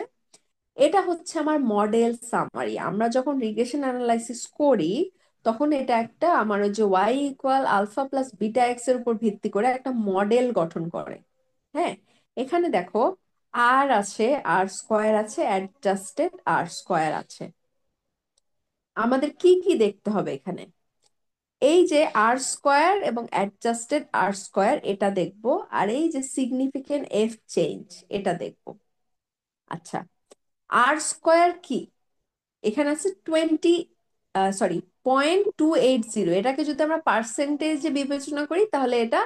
এটা হচ্ছে আমার মডেল সামারি। আমরা যখন রিগ্রেশন অ্যানালাইসিস করি তখন এটা একটা আমার ওই যে Y equal alpha plus beta X এর উপর ভিত্তি করে একটা মডেল গঠন করে। হ্যাঁ, এখানে দেখো আর আছে, আর স্কোয়ার আছে, অ্যাডজাস্টেড আর স্কোয়ার আছে। আমাদের কি কি দেখতে হবে এখানে? এই যে আর স্কোয়ার এবং অ্যাডজাস্টেড আর স্কোয়ার এটা দেখবো, আর এই যে সিগনিফিকেন্ট এফ চেঞ্জ এটা দেখবো। আচ্ছা, আর স্কোয়ার কি? এখানে আছে 0.280। এটাকে যদি আমরা পার্সেন্টেজে বিবেচনা করি তাহলে এটা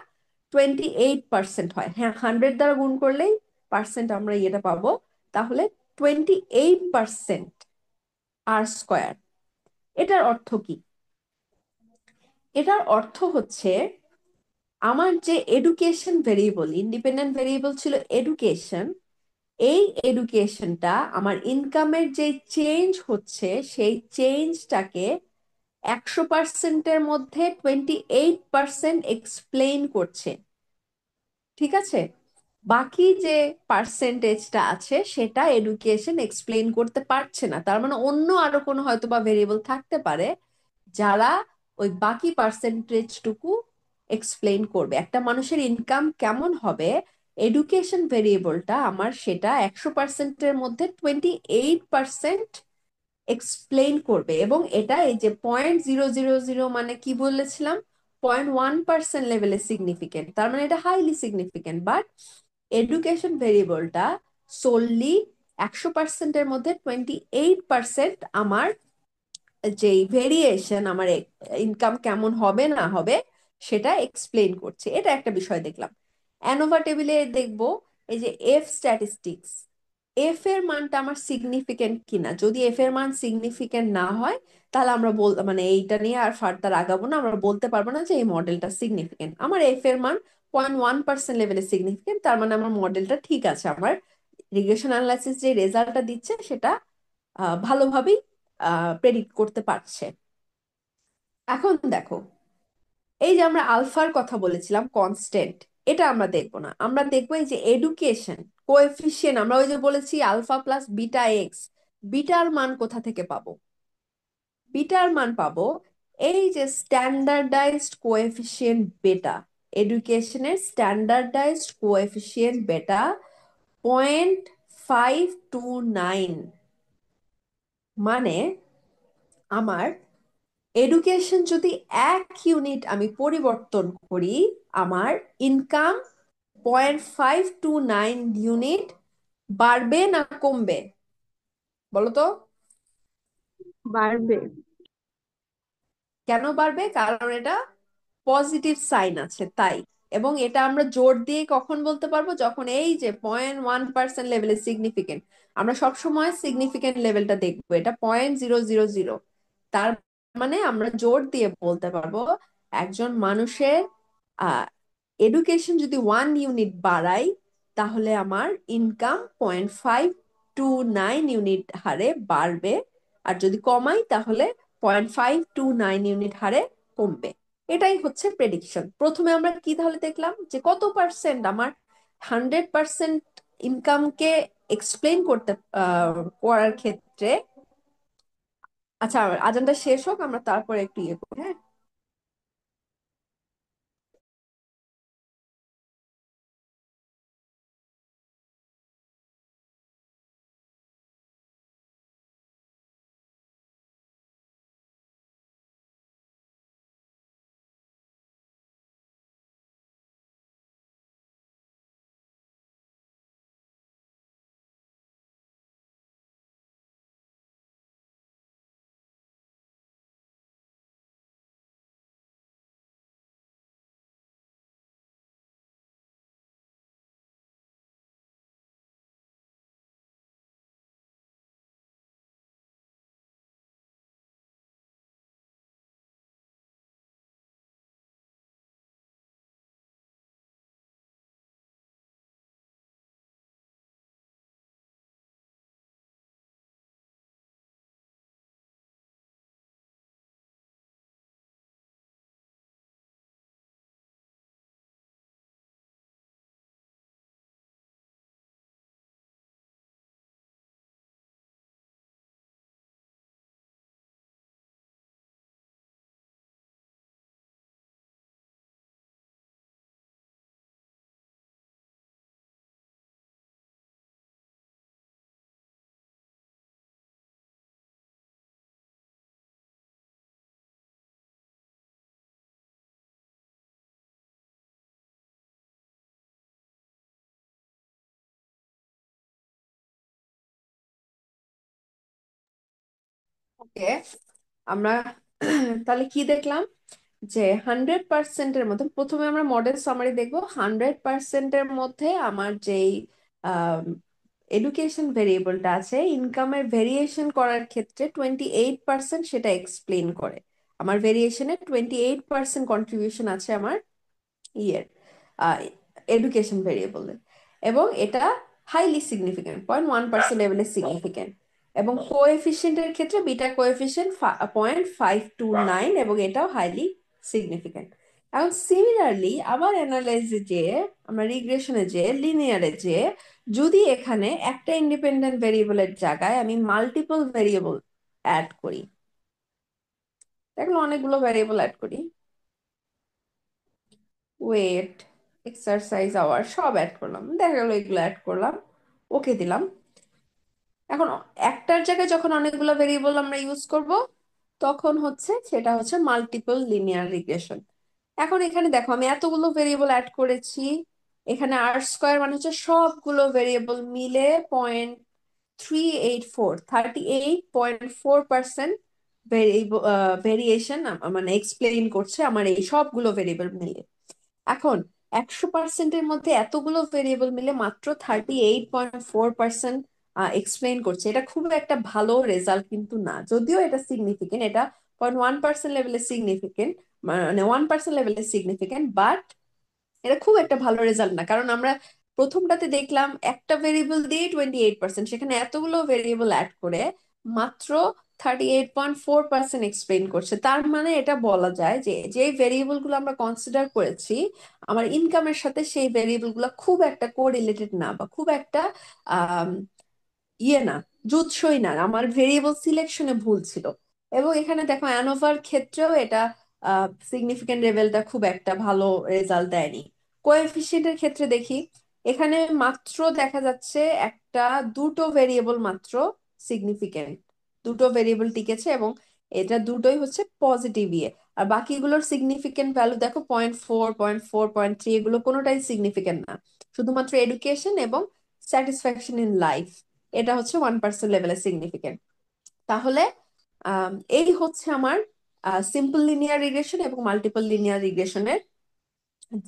28% হয়। হ্যাঁ, 100 দ্বারা গুণ করলেই পার্সেন্ট আমরা এটা পাবো। তাহলে 28% আর স্কোয়ার। এটার অর্থ কি? এটার অর্থ হচ্ছে আমার যে এডুকেশন ভেরিয়েবল, ইন্ডিপেন্ডেন্ট ভেরিয়েবল ছিল এডুকেশন, এই এডুকেশনটা আমার ইনকামের যে চেঞ্জ হচ্ছে সেই চেঞ্জটাকে 100%-এর মধ্যে 28% এক্সপ্লেইন করছে। ঠিক আছে, বাকি যে পার্সেন্টেজটা আছে সেটা এডুকেশন এক্সপ্লেইন করতে পারছে না। তার মানে অন্য আরো কোনো হয়তো বা ভেরিয়েবল থাকতে পারে যারা ওই বাকি পার্সেন্টেজটুকু এক্সপ্লেইন করবে। একটা মানুষের ইনকাম কেমন হবে এডুকেশন ভেরিয়েবলটা আমার সেটা 100%-এর মধ্যে 28% এক্সপ্লেইন করবে, এবং এটা এই যে 0.000 মানে কি বলেছিলাম, 0.1% লেভেলে সিগনিফিকেন্ট, তার মানে এটা হাইলি সিগনিফিকেন্ট। বাট এডুকেশন ভেরিয়েবলটা সোললি 100%-এর মধ্যে 28% আমার যেই ভেরিয়েশন, আমার ইনকাম কেমন হবে না হবে সেটা এক্সপ্লেইন করছে। এটা একটা বিষয় দেখলাম। অ্যানোভা টেবিলে দেখবো এই যে এফ স্ট্যাটিস্টিক্স, এফ এর মানটা আমার সিগনিফিকেন্ট কিনা। যদি এফ এর মান সিগনিফিকেন্ট না হয়, তাহলে আমরা মানে এইটা নিয়ে আর ফার্দার আগাবো না, আমরা বলতে পারবো না যে এই মডেলটা সিগনিফিকেন্ট। আমার এফ এর মান 0.1% লেভেলে সিগনিফিকেন্ট, তার মানে আমার মডেলটা ঠিক আছে, আমার রিগ্রেশন অ্যানালাইসিস যে রেজাল্টটা দিচ্ছে সেটা ভালোভাবেই প্রেডিক্ট করতে পারছে। এখন দেখো, এই যে আমরা আলফার কথা বলেছিলাম কনস্ট্যান্ট, এটা আমরা দেখবো না, আমরা দেখবো এই যে এডুকেশন কোএফিসিয়েন্ট। আমরা ওই যে বলেছি আলফা প্লাস বিটা এক্স, বিটার মান কোথা থেকে পাবো? বিটার মান পাবো এই যে স্ট্যান্ডার্ডাইজড কোএফিসিয়েন্ট বেটা, এডুকেশনের স্ট্যান্ডার্ডাইজড কোএফিসিয়েন্ট বেটা 0.529। মানে আমার এডুকেশন যদি 1 ইউনিট আমি পরিবর্তন করি, আমার ইনকাম 0.529 ইউনিট বাড়বে না কমবে? বলো তো। বাড়বে। কেন বাড়বে? কারণ এটা পজিটিভ সাইন আছে তাই। এবং এটা আমরা জোর দিয়ে কখন বলতে পারবো? যখন এই যে 0.1% লেভেলে সিগনিফিকেন্ট, আমরা সবসময় সিগনিফিকেন্ট লেভেলটা দেখবো, এটা 0.000। তার মানে আমরা জোর দিয়ে বলতে পারবো একজন মানুষের এডুকেশন যদি 1 ইউনিট বাড়াই, তাহলে আমার ইনকাম 0.529 ইউনিট হারে বাড়বে, আর যদি কমাই তাহলে 0.529 ইউনিট হারে কমবে। এটাই হচ্ছে প্রেডিকশন। প্রথমে আমরা কি তাহলে দেখলাম যে কত পার্সেন্ট আমার 100% ইনকামকে এক্সপ্লেন করতে করার ক্ষেত্রে। আচ্ছা, আজানটা শেষ হোক, আমরা তারপরে একটু ইয়ে করি, হ্যাঁ। ওকে, আমরা তাহলে কি দেখলাম? যে 100%-এর মধ্যে প্রথমে আমরা মডেল সামারি দেখবো। 100%-এর মধ্যে আমার যেই এডুকেশন ভেরিয়েবলটা আছে, ইনকামের ভেরিয়েশন করার ক্ষেত্রে 28% সেটা এক্সপ্লেন করে। আমার ভেরিয়েশনে 28% কন্ট্রিবিউশন আছে আমার ইয়ের এডুকেশন ভেরিয়েবলে, এবং এটা হাইলি সিগনিফিকেন্ট, 0.1% লেভেলে সিগনিফিকেন্ট। এবং কোএফিসিয়েন্টের ক্ষেত্রে বিটা কোএফিসিয়েন্ট 0.529, এবং এটাও হাইলি সিগনিফিকেন্ট। এখন সিমিলারলি আবার অ্যানালাইজে যে আমরা রিগ্রেশনে যে লিনিয়ারে যে যদি এখানে একটা ইন্ডিপেন্ডেন্ট ভেরিয়েবলের জায়গায় আমি মাল্টিপল ভেরিয়েবল অ্যাড করি, দেখলো অনেকগুলো ভেরিয়েবল অ্যাড করি, ওয়েট, এক্সারসাইজ আওয়ার সব অ্যাড করলাম, দেখা গেল এগুলো অ্যাড করলাম, ওকে দিলাম। এখন একটার জায়গায় যখন অনেকগুলো ভেরিয়েবল আমরা ইউজ করব, তখন সেটা হচ্ছে মাল্টিপল লিনিয়ার রিগ্রেশন। এখন এখানে দেখো আমি এতগুলো ভেরিয়েবল অ্যাড করেছি, এখানে আর স্কোয়ার মানে হচ্ছে সবগুলো ভেরিয়েবল মিলে 0.384, 38.4% ভেরিয়েশন মানে এক্সপ্লেইন করছে আমার এই সবগুলো ভেরিয়েবল মিলে। এখন 100%-এর মধ্যে এতগুলো ভেরিয়েবল মিলে মাত্র 38.4% এক্সপ্লেইন করছে, এটা খুব একটা ভালো রেজাল্ট কিন্তু না, যদিও এটা সিগনিফিকেন্ট, এটা 0.1% লেভেলে সিগনিফিকেন্ট, মানে 1% লেভেলে সিগনিফিকেন্ট, বাট এটা খুব একটা ভালো রেজাল্ট না। কারণ আমরা প্রথমটাতে দেখলাম একটা ভেরিয়েবল দিয়ে 28%, সেখানে এতগুলো ভেরিয়েবল অ্যাড করে মাত্র 38.4% এক্সপ্লেইন করছে। তার মানে এটা বলা যায় যে যে ভেরিয়েবল গুলো আমরা কনসিডার করেছি আমার ইনকামের সাথে, সেই ভেরিয়েবল গুলো খুব একটা কোরিলেটেড না, বা খুব একটা আহ না, জুৎসই না, আমার ভেরিয়েবল সিলেকশনে ভুল ছিল। এবং এখানে দেখো অ্যানোভার ক্ষেত্রেও এটা সিগনিফিকেন্ট লেভেলটা খুব একটা ভালো রেজাল্ট দেয়নি। কোএফিসিয়েন্টের ক্ষেত্রে দেখি, এখানে মাত্র দেখা যাচ্ছে দুটো ভেরিয়েবল মাত্র সিগনিফিকেন্ট, দুটো ভেরিয়েবল টিকেছে, এবং এটা দুটোই পজিটিভ ইয়ে। আর বাকিগুলোর সিগনিফিকেন্ট ভ্যালু দেখো 0.4, 0.4, 0.3, এগুলো কোনোটাই সিগনিফিকেন্ট না। শুধুমাত্র এডুকেশন এবং স্যাটিসফ্যাকশন ইন লাইফ, এটা 1% লেভেলে সিগনিফিকেন্ট। তাহলে এই আমার সিম্পল লিনিয়ার রিগ্রেশন এবং মাল্টিপল লিনিয়ার রিগ্রেশনের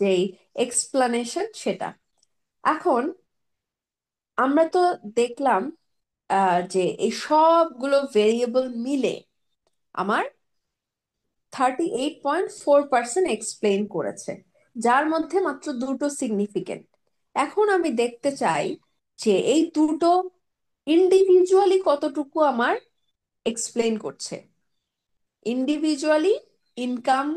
যেই এক্সপ্লানেশন সেটা। এখন আমরা তো দেখলাম যে এই সবগুলো ভেরিয়েবল মিলে আমার 38.4% এক্সপ্লেইন করেছে, যার মধ্যে মাত্র দুটো সিগনিফিকেন্ট। এখন আমি দেখতে চাই যে এই দুটো ইন্ডিভিজুয়ালি কতটুকু আমার এক্সপ্লেইন করছে, ইন্ডিভিজুয়ালি ইনকাম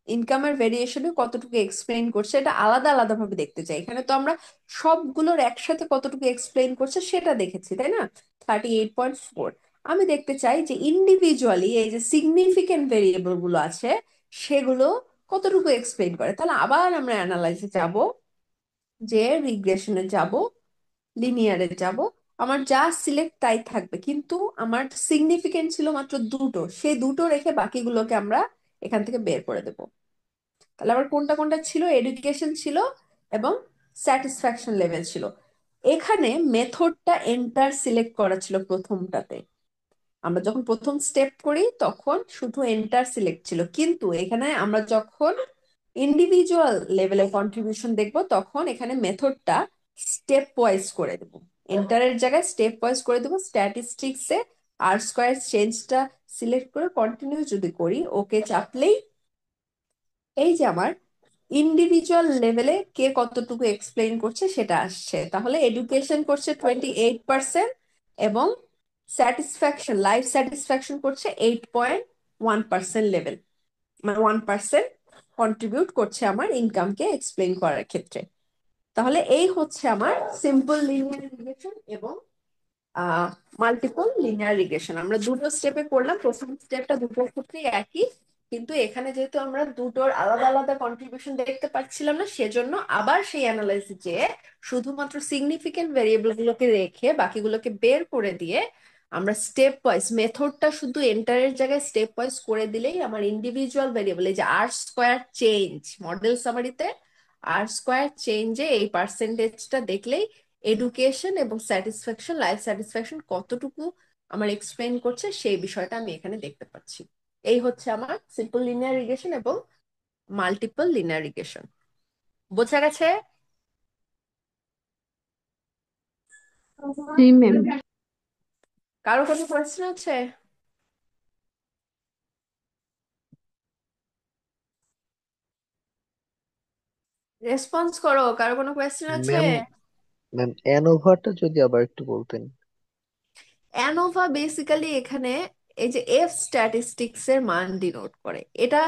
ইনকামের ভেরিয়েশনে কতটুকু এক্সপ্লেইন করছে, এটা আলাদা আলাদা ভাবে দেখতে চাই। এখানে তো আমরা সবগুলোর একসাথে কতটুকু এক্সপ্লেইন করছে সেটা দেখেছি, তাই না? 38.4। আমি দেখতে চাই যে ইন্ডিভিজুয়ালি এই যে সিগনিফিকেন্ট ভেরিয়েবল গুলো আছে সেগুলো কতটুকু এক্সপ্লেইন করে। তাহলে আবার আমরা অ্যানালাইসে যাব, যে রিগ্রেশনে যাব, লিনিয়ারে যাব, আমার যা সিলেক্ট তাই থাকবে, কিন্তু আমার সিগনিফিকেন্ট ছিল মাত্র দুটো, সেই দুটো রেখে বাকিগুলোকে আমরা এখান থেকে বের করে দেব। তাহলে আবার কোনটা কোনটা ছিল? এডুকেশন ছিল এবং স্যাটিসফ্যাকশন লেভেল ছিল। এখানে মেথডটা এন্টার সিলেক্ট করা ছিল প্রথমটাতে, আমরা যখন প্রথম স্টেপ করি তখন শুধু এন্টার সিলেক্ট ছিল, কিন্তু এখানে আমরা যখন ইন্ডিভিজুয়াল লেভেলের কন্ট্রিবিউশন দেখব তখন এখানে মেথডটা স্টেপ ওয়াইজ করে দেব, এন্টারের জায়গায় স্টেপ ওয়াইজ করে দেব। স্ট্যাটিস্টিক্সে আর স্কোয়ার চেঞ্জটা সিলেক্ট করে কন্টিনিউ যদি করি, ওকে চাপলেই এই যে আমার ইন্ডিভিজুয়াল লেভেলে কে কতটুকু এক্সপ্লেইন করছে সেটা আসছে। তাহলে এডুকেশন করছে 28% এবং স্যাটিসফ্যাকশন, লাইফ স্যাটিসফ্যাকশন করছে 8.1% লেভেল, মানে 1% কন্ট্রিবিউট করছে আমার ইনকামকে এক্সপ্লেইন করার ক্ষেত্রে। তাহলে এই আমার সিম্পল লিনিয়ার রিগ্রেশন এবং মাল্টিপল লিনিয়ার রিগ্রেশন। আমরা দুটো স্টেপে করলাম, প্রথম স্টেপটা দুটোর ক্ষেত্রেই একই, কিন্তু এখানে যেহেতু আমরা দুটোর আলাদা আলাদা কন্ট্রিবিউশন দেখতে পাচ্ছিলাম না, সেজন্য আবার সেই অ্যানালাইসিস যে শুধুমাত্র সিগনিফিকেন্ট ভেরিয়েবল গুলোকে রেখে বাকিগুলোকে বের করে দিয়ে আমরা স্টেপ ওয়াইজ মেথডটা শুধু এন্টারের জায়গায় স্টেপ ওয়াইজ করে দিলেই আমার ইন্ডিভিজুয়াল ভেরিয়েবল, এই যে আর স্কোয়ার চেঞ্জ মডেল সামারিতে আর স্কোয়ার চেঞ্জে এই পার্সেন্টেজটা দেখলেই এডুকেশন এবং স্যাটিসফ্যাকশন, লাইফ স্যাটিসফ্যাকশন কতটুকু আমার এক্সপ্লেইন করছে সেই বিষয়টা আমি এখানে দেখতে পাচ্ছি। এই আমার সিম্পল লিনিয়ার রিগ্রেশন এবং মাল্টিপল লিনিয়ার রিগ্রেশন। বোঝা গেছে? জি ম্যাম। কারো কোনো কোয়েশ্চেন আছে? রেসপন্স করো, কারো কোনো কোয়েশ্চেন আছে? ম্যাম, ম্যাম অ্যানোভাটা যদি আবার একটু বলতেন। অ্যানোভা বেসিক্যালি এখানে এই যে এফ স্ট্যাটিস্টিক্স এর মান ডিনোট করে। এটা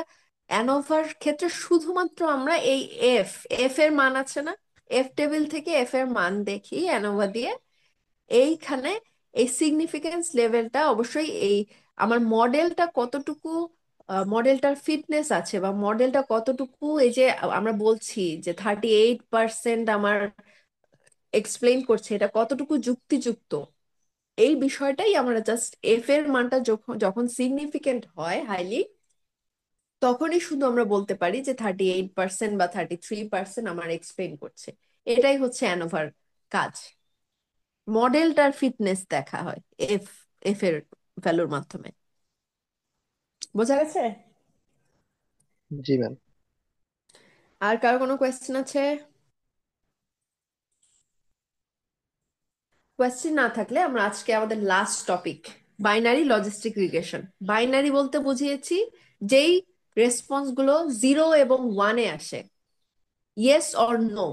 অ্যানোভার ক্ষেত্রে শুধুমাত্র আমরা এই এফ এফ এর মান আছে না, এফ টেবিল থেকে এফ এর মান দেখি অ্যানোভা দিয়ে। এইখানে এই সিগনিফিকেন্স লেভেলটা অবশ্যই এই আমার মডেলটা কতটুকু মডেলটার ফিটনেস আছে বা মডেলটা কতটুকু, এই যে আমরা বলছি যে 38% আমার এক্সপ্লেইন করছে, এটা কতটুকু যুক্তিযুক্ত, এই বিষয়টাই আমরা জাস্ট এফ এর মানটা যখন যখন সিগনিফিকেন্ট হয় হাইলি, তখনই শুধু আমরা বলতে পারি যে 38% বা 33% আমার এক্সপ্লেইন করছে। এটাই হচ্ছে অ্যানোভার কাজ। মডেলটার ফিটনেস দেখা হয় এফ এফ এর ভ্যালুর মাধ্যমে। বোঝা গেছে? জি ম্যাম। আর কারো কোনো কোয়েশ্চেন আছে? কোয়েশ্চেন না থাকলে আমরা আজকে আমাদের last topic, binary logistic regression. Binary বলতে বুঝিয়েছি যেই রেসপন্স গুলো 0 এবং 1-এ আসে, ইয়েস অর নো।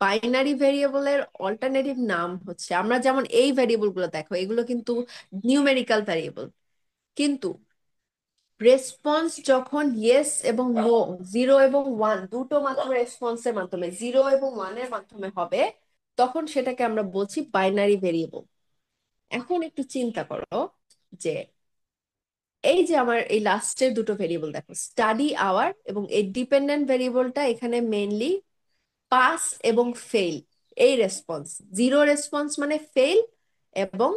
বাইনারি ভেরিয়েবলের অল্টারনেটিভ নাম হচ্ছে, আমরা যেমন এই ভেরিয়েবল গুলো দেখো, এগুলো কিন্তু নিউমেরিক্যাল ভেরিয়েবল, কিন্তু রেসপন্স যখন ইয়েস এবং নো, 0 এবং 1 দুটো মাত্র রেসপন্সের মাধ্যমে, 0 এবং 1-এর মাধ্যমে হবে, তখন সেটাকে আমরা বলছি বাইনারি ভেরিয়েবল। এখন একটু চিন্তা করো যে এই যে আমার এই লাস্টের দুটো ভেরিয়েবল দেখো, স্টাডি আওয়ার, এবং এই ডিপেন্ডেন্ট ভেরিয়েবলটা এখানে মেইনলি পাস এবং ফেল। এই রেসপন্স, 0 রেসপন্স মানে ফেল, এবং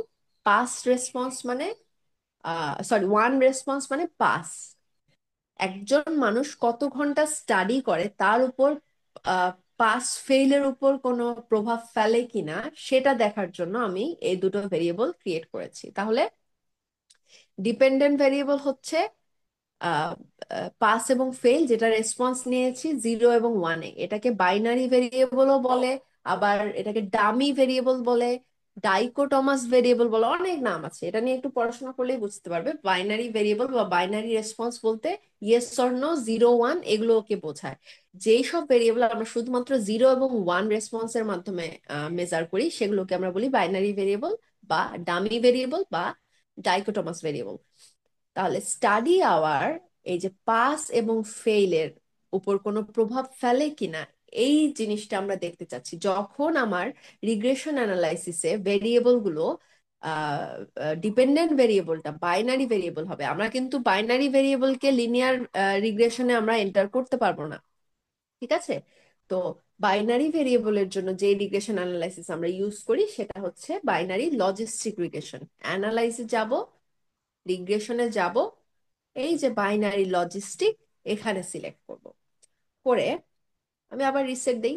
পাস রেসপন্স মানে সরি 1 রেসপন্স মানে পাস। একজন মানুষ কত ঘন্টা স্টাডি করে তার উপর পাস ফেইলের উপর কোনো প্রভাব ফেলে কিনা সেটা দেখার জন্য আমি এই দুটো ভেরিয়েবল ক্রিয়েট করেছি। তাহলে ডিপেন্ডেন্ট ভেরিয়েবল হচ্ছে পাস এবং ফেল, যেটা রেসপন্স নিয়েছি 0 এবং 1-এ, এটাকে বাইনারি ভেরিয়েবলও বলে, আবার এটাকে ডামি ভেরিয়েবল বলে, ডাইকোটমাস ভেরিয়েবল বলে, অনেক নাম আছে। এটা নিয়ে একটু পড়াশোনা করলেই বুঝতে পারবে। বাইনারি ভেরিয়েবল বা বাইনারি রেসপন্স বলতে ইয়েস অর নো, 0 1 এগুলোকে বোঝায়। যেই সব ভেরিয়েবল আমরা শুধুমাত্র 0 এবং 1 রেসপন্সের মাধ্যমে মেজার করি, সেগুলোকে আমরা বলি বাইনারি ভেরিয়েবল বা ডামি ভেরিয়েবল বা ডাইকোটমাস ভেরিয়েবল। তাহলে স্টাডি আওয়ার এই যে পাস এবং ফেইলের উপর কোনো প্রভাব ফেলে কিনা, এই জিনিসটা আমরা দেখতে চাচ্ছি। যখন আমার রিগ্রেশন অ্যানালাইসিসে ভেরিয়েবল গুলো ডিপেন্ডেন্ট ভেরিয়েবলটা বাইনারি ভেরিয়েবল হবে, আমরা কিন্তু বাইনারি ভেরিয়েবলকে লিনিয়ার রিগ্রেশনে আমরা এন্টার করতে পারবো না, ঠিক আছে? তো বাইনারি ভেরিয়েবলের জন্য যে রিগ্রেশন অ্যানালাইসিস আমরা ইউজ করি সেটা হচ্ছে বাইনারি লজিস্টিক রিগ্রেশন। অ্যানালাইসিস যাব, রিগ্রেশনে যাব, এই যে বাইনারি লজিস্টিক এখানে সিলেক্ট করব, করে আমি আবার রিসেট দেই।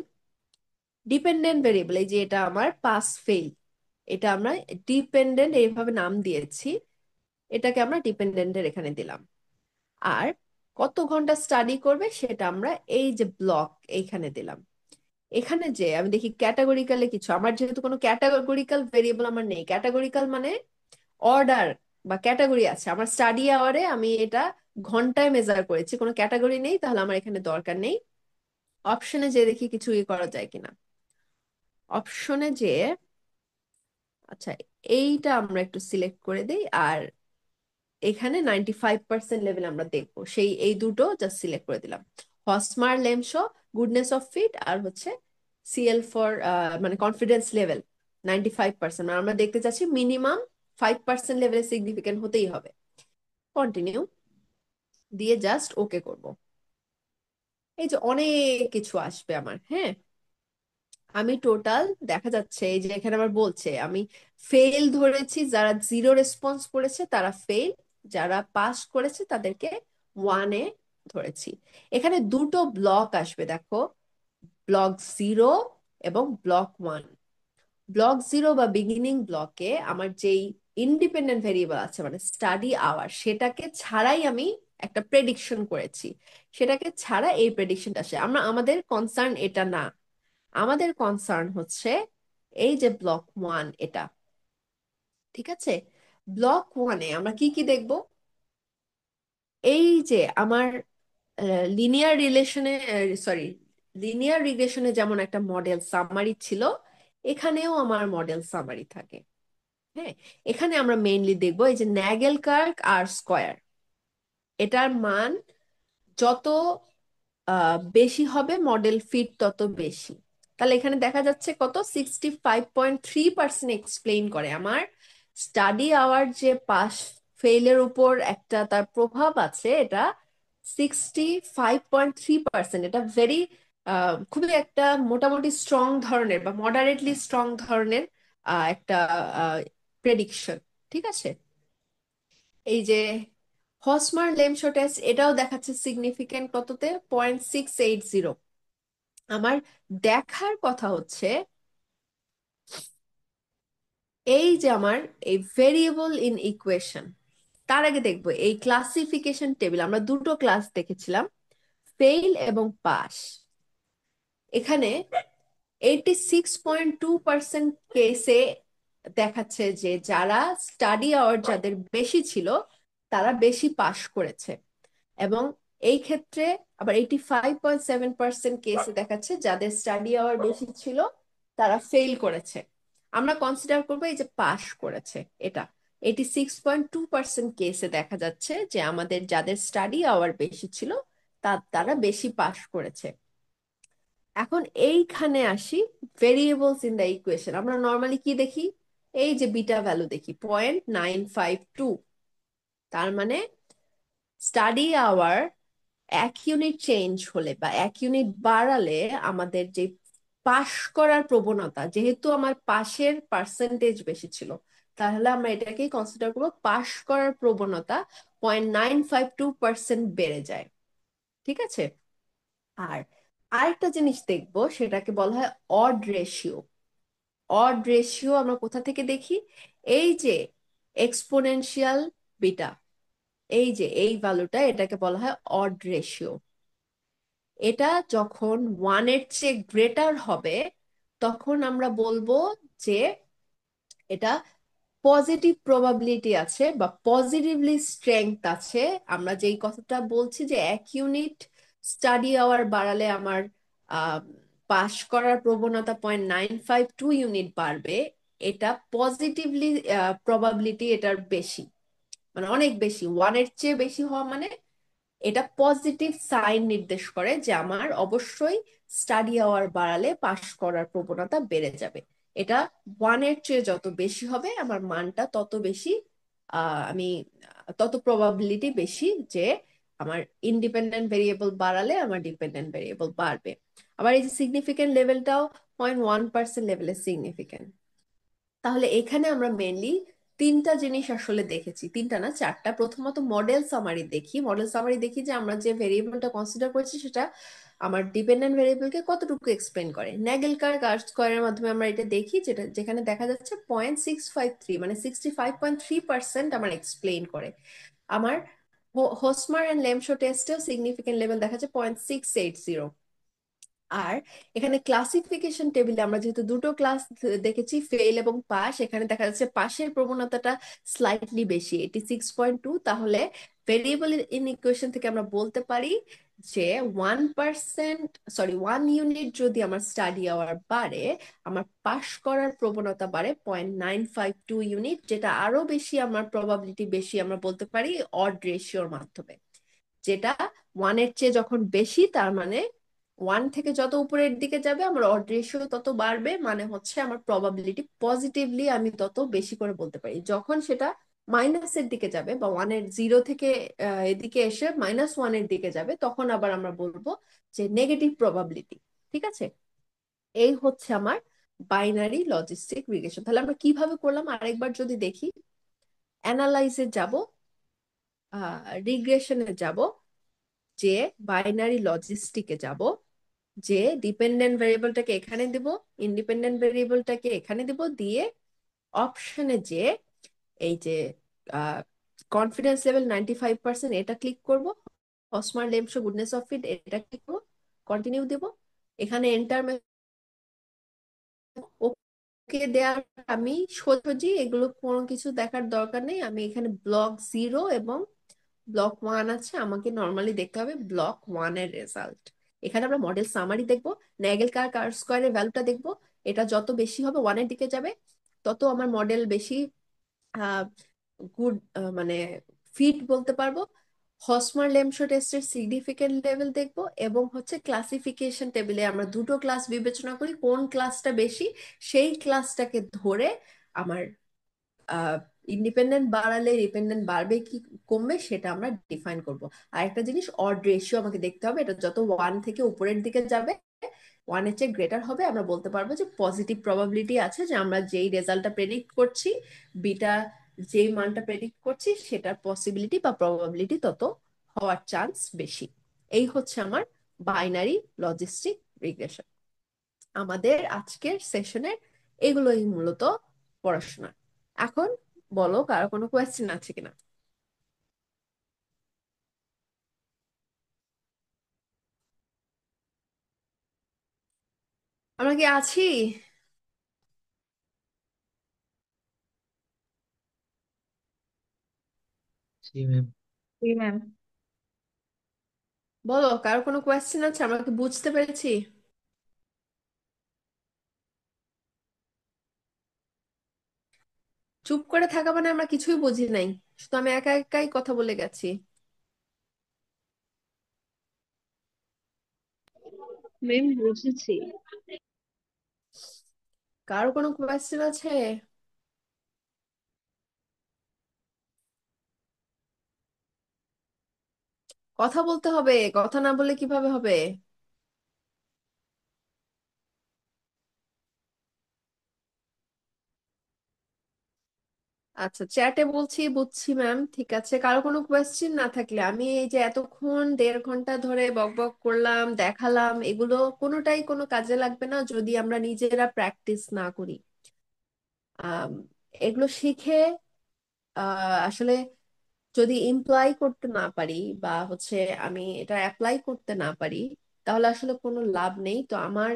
ডিপেন্ডেন্ট ভেরিয়েবল, এই যে এটা আমার পাস ফেল, এটা আমরা ডিপেন্ডেন্ট এইভাবে নাম দিয়েছি, এটাকে আমরা ডিপেন্ডেন্টের এখানে দিলাম। আর কত ঘন্টা স্টাডি করবে সেটা আমরা এই যে ব্লক এইখানে দিলাম। এখানে যে আমি দেখি ক্যাটাগরিক্যালে কিছু, আমার যেহেতু কোনো ক্যাটাগরিক্যাল ভেরিয়েবল আমার নেই, ক্যাটাগরিক্যাল মানে অর্ডার বা ক্যাটাগরি আছে, আমার স্টাডি আওয়ারে আমি এটা ঘন্টায় মেজার করেছি, কোনো ক্যাটাগরি নেই, তাহলে আমার এখানে দরকার নেই। অপশনে যে দেখি কিছু ইয়ে করা যায় কিনা, অপশনে যে আচ্ছা এইটা আমরা একটু সিলেক্ট করে দেই, আর এখানে 95% লেভেল আমরা দেখবো, সেই এই দুটো জাস্ট সিলেক্ট করে দিলাম। হসমার লেমশো, গুডনেস অফ ফিট, আর হচ্ছে সিএল ফর মানে কনফিডেন্স লেভেল 95%, মানে আমরা দেখতে চাচ্ছি মিনিমাম 5% লেভেলে সিগনিফিকেন্ট হতেই হবে। কন্টিনিউ দিয়ে জাস্ট ওকে করব। এই যে অনেক কিছু আসবে আমার, হ্যাঁ। আমি টোটাল দেখা যাচ্ছে এই যে এখানে আমার বলছে আমি ফেল ধরেছি, যারা 0 রেসপন্স করেছে তারা ফেল, যারা পাস করেছে তাদেরকে 1-এ ধরেছি। এখানে দুটো ব্লক আসবে দেখো, ব্লক 0 এবং ব্লক 1। ব্লক 0 বা বিগিনিং ব্লকে আমার যেই ইন্ডিপেন্ডেন্ট ভেরিয়েবল আছে মানে স্টাডি আওয়ার, সেটাকে ছাড়াই আমি একটা প্রেডিকশন করেছি, সেটাকে ছাড়া এই প্রেডিকশনটা আসে। আমাদের কনসার্ন এটা না, আমাদের কনসার্ন হচ্ছে এই যে ব্লক 1 এটা, ঠিক আছে? ব্লক 1-এ আমরা কি কি দেখব? এই যে আমার লিনিয়ার রিলেশনে, সরি লিনিয়ার রিগ্রেশনে যেমন একটা মডেল সামারি ছিল, এখানেও আমার মডেল সামারি থাকে। হ্যাঁ, এখানে আমরা মেইনলি দেখবো এই যে ন্যাগেল কার্ক আর স্কয়ার, এটার মান যত বেশি হবে মডেল ফিট তত বেশি। তাহলে এখানে দেখা যাচ্ছে কত 65.3% এক্সপ্লেইন করে আমার স্টাডি আওয়ার যে পাস ফেইলের উপর একটা তার প্রভাব আছে, এটা 65.3%। এটা ভেরি খুবই একটা মোটামুটি স্ট্রং ধরনের বা মডারেটলি স্ট্রং ধরনের একটা প্রেডিকশন। ঠিক আছে, এই যে হসমার লেমশো টেস্ট, এটাও দেখাচ্ছে সিগনিফিকেন্ট কততে, 0.680। আমার দেখার কথা হচ্ছে এই যে আমার এই ভেরিয়েবল ইন ইকুয়েশন, তার আগে দেখবো এই ক্লাসিফিকেশন টেবিল। আমরা দুটো ক্লাস দেখেছিলাম, ফেইল এবং পাস। এখানে 86.2% কেসে দেখাচ্ছে যে যারা স্টাডি আওয়ার যাদের বেশি ছিল তারা বেশি পাস করেছে, এবং এই ক্ষেত্রে আবার 85.7% কেসে দেখাচ্ছে যাদের স্টাডি আওয়ার বেশি ছিল তারা ফেল করেছে। আমরা কনসিডার করবো এই যে পাস করেছে, এটা 86.2% কেসে দেখা যাচ্ছে যে আমাদের যাদের স্টাডি আওয়ার বেশি ছিল তারা বেশি পাস করেছে। এখন এইখানে আসি ভেরিয়েবলস ইন দ্য ইকুয়েশন। আমরা নর্মালি কি দেখি, এই যে বিটা ভ্যালু দেখি 0.952। তার মানে স্টাডি আওয়ার 1 ইউনিট চেঞ্জ হলে বা 1 ইউনিট বাড়ালে আমাদের যে পাশ করার প্রবণতা, যেহেতু আমার পাশের পার্সেন্টেজ বেশি ছিল, তাহলে আমরা এটাকেই কনসিডার করবো পাশ করার প্রবণতা 0.952% বেড়ে যায়। ঠিক আছে, আর আরেকটা জিনিস দেখবো, সেটাকে বলা হয় অড রেশিও। অড রেশিও আমরা কোথা থেকে দেখি, এই যে এক্সপোনেনশিয়াল বিটা, এই যে এই ভ্যালুটা, এটাকে বলা হয় অড রেশিও। এটা যখন 1-এর চেয়ে গ্রেটার হবে তখন আমরা বলবো যে এটা পজিটিভ প্রবাবিলিটি আছে বা পজিটিভলি স্ট্রেংথ আছে। আমরা যেই কথাটা বলছি যে 1 ইউনিট স্টাডি আওয়ার বাড়ালে আমার পাশ করার প্রবণতা 0.952 ইউনিট বাড়বে, এটা পজিটিভলি প্রবাবিলিটি এটার বেশি, মানে অনেক বেশি। 1-এর চেয়ে বেশি হওয়া মানে এটা পজিটিভ সাইন নির্দেশ করে যে আমার অবশ্যই স্টাডি আওয়ার বাড়ালে পাশ করার প্রবণতা বেড়ে যাবে। এটা 1-এর চেয়ে যত বেশি হবে আমার মানটা তত বেশি, আমি তত প্রবাবিলিটি বেশি যে আমার ইন্ডিপেন্ডেন্ট ভেরিয়েবল বাড়ালে আমার ডিপেন্ডেন্ট ভেরিয়েবল বাড়বে। আবার এই যে সিগনিফিকেন্ট লেভেলটাও 0.1% লেভেলে সিগনিফিকেন্ট। তাহলে এখানে আমরা মেনলি তিনটা জিনিস আসলে দেখেছি, তিনটা না চারটা। প্রথমত মডেল সামারি দেখি। মডেল সামারি দেখি যে আমরা যে ভেরিয়েবলটা কনসিডার করেছি সেটা আমার ডিপেন্ডেন্ট ভেরিয়েবলকে কতটুকু এক্সপ্লেন করে। নেগেলকার কার স্কোয়ারের মাধ্যমে আমরা এটা দেখি, যেটা যেখানে দেখা যাচ্ছে 0.653 মানে 65.3% আমার এক্সপ্লেন করে। আমার হোসমার এন্ড লেমশো টেস্টেও সিগনিফিকেন্ট লেভেল দেখা যাচ্ছে 0.680। আর এখানে ক্লাসিফিকেশন টেবিলে আমরা যেহেতু দুটো ক্লাস দেখেছি, ফেল এবং পাস, এখানে দেখা যাচ্ছে পাশের প্রবণতাটা স্লাইটলি বেশি, 86.2। তাহলে ভেরিয়েবল ইন ইকুয়েশন থেকে আমরা বলতে পারি যে 1 ইউনিট যদি আমার স্টাডি আওয়ার বাড়ে, আমার পাশ করার প্রবণতা বাড়ে 0.952 ইউনিট, যেটা আরো বেশি আমার প্রবাবিলিটি বেশি আমরা বলতে পারি অড রেশিওর মাধ্যমে। যেটা 1-এর চেয়ে যখন বেশি, তার মানে 1 থেকে যত উপরের দিকে যাবে আমার অড রেশিও তত বাড়বে, মানে হচ্ছে আমার প্রবাবিলিটি পজিটিভলি আমি তত বেশি করে বলতে পারি। যখন সেটা মাইনাসের দিকে যাবে বা 1-এর 0 থেকে এদিকে এসে -1-এর দিকে যাবে, তখন আবার আমরা বলবো যে নেগেটিভ প্রবাবিলিটি। ঠিক আছে, এই হচ্ছে আমার বাইনারি লজিস্টিক রিগ্রেশন। তাহলে আমরা কিভাবে করলাম আরেকবার যদি দেখি, অ্যানালাইসে যাব, রিগ্রেশনে যাব, যে বাইনারি লজিস্টিকে যাব, যে ডিপেন্ডেন্ট ভেরিয়েবলটাকে এখানে দিব, ইন্ডিপেন্ডেন্ট ভেরিয়েবলটাকে এখানে দিব, দিয়ে অপশনে যে এই যে কনফিডেন্স লেভেল 95% এটা ক্লিক করব, অসমার লেমশো গুডনেস অফ ফিট এটা ক্লিক করব, কন্টিনিউ দেব, এখানে এন্টার ওকে দেওয়ার, আমি সোজাসুজি এগুলো কোনো কিছু দেখার দরকার নেই। আমি এখানে ব্লক 0 এবং ব্লক 1 আছে, আমাকে নর্মালি দেখতে হবে ব্লক 1-এর রেজাল্ট। এখানে আমরা মডেল সামারি দেখবো, নেগেল কার কার স্কোয়ারের ভ্যালুটা দেখবো। এটা যত বেশি হবে 1-এর দিকে যাবে, তত আমার মডেল বেশি গুড, মানে ফিট বলতে পারবো। হসমার লেমশো টেস্টের সিগনিফিকেন্ট লেভেল দেখবো, এবং হচ্ছে ক্লাসিফিকেশন টেবিলে আমরা দুটো ক্লাস বিবেচনা করি, কোন ক্লাসটা বেশি সেই ক্লাসটাকে ধরে আমার ইন্ডিপেন্ডেন্ট বাড়ালে ডিপেন্ডেন্ট বাড়বে কি কমবে সেটা আমরা ডিফাইন করব। আর একটা জিনিস, অড রেশিও আমাকে দেখতে হবে, এটা যত ওয়ান থেকে উপরের দিকে যাবে, ওয়ানের চেয়ে গ্রেটার হবে, আমরা বলতে পারবো যে পজিটিভ প্রবাবিলিটি আছে যে আমরা যেই রেজাল্টটা প্রেডিক্ট করছি, বিটা যেই মানটা প্রেডিক্ট করছি সেটার পসিবিলিটি বা প্রবাবিলিটি তত হওয়ার চান্স বেশি। এই হচ্ছে আমার বাইনারি লজিস্টিক রিগ্রেশন। আমাদের আজকের সেশনের এগুলোই মূলত পড়াশোনা। এখন বলো কারো কোনো কোয়েশ্চেন আছে কিনা। আমরা কি আছি? জি ম্যাম। জি ম্যাম। বলো কারো কোনো কোয়েশ্চেন আছে, আমরা কি বুঝতে পেরেছি? চুপ করে থাকা মানে আমরা কিছুই বুঝি নাই, শুধু আমি একা একাই কথা বলে গেছি। ম্যাম বুঝেছি। কারো কোনো কোয়েশ্চেন আছে? কথা বলতে হবে, কথা না বললে কিভাবে হবে? আচ্ছা, চ্যাটে বলছি, বুঝছি ম্যাম, ঠিক আছে। কারো কোনো কোয়েশ্চেন না থাকলে, আমি এই যে এতক্ষণ 1.5 ঘন্টা ধরে বক বক করলাম, দেখালাম, এগুলো কোনোটাই কোনো কাজে লাগবে না যদি আমরা নিজেরা প্র্যাকটিস না করি। আম, এগুলো শিখে আসলে যদি ইমপ্লয় করতে না পারি বা আমি এটা অ্যাপ্লাই করতে না পারি, তাহলে আসলে কোনো লাভ নেই। তো আমার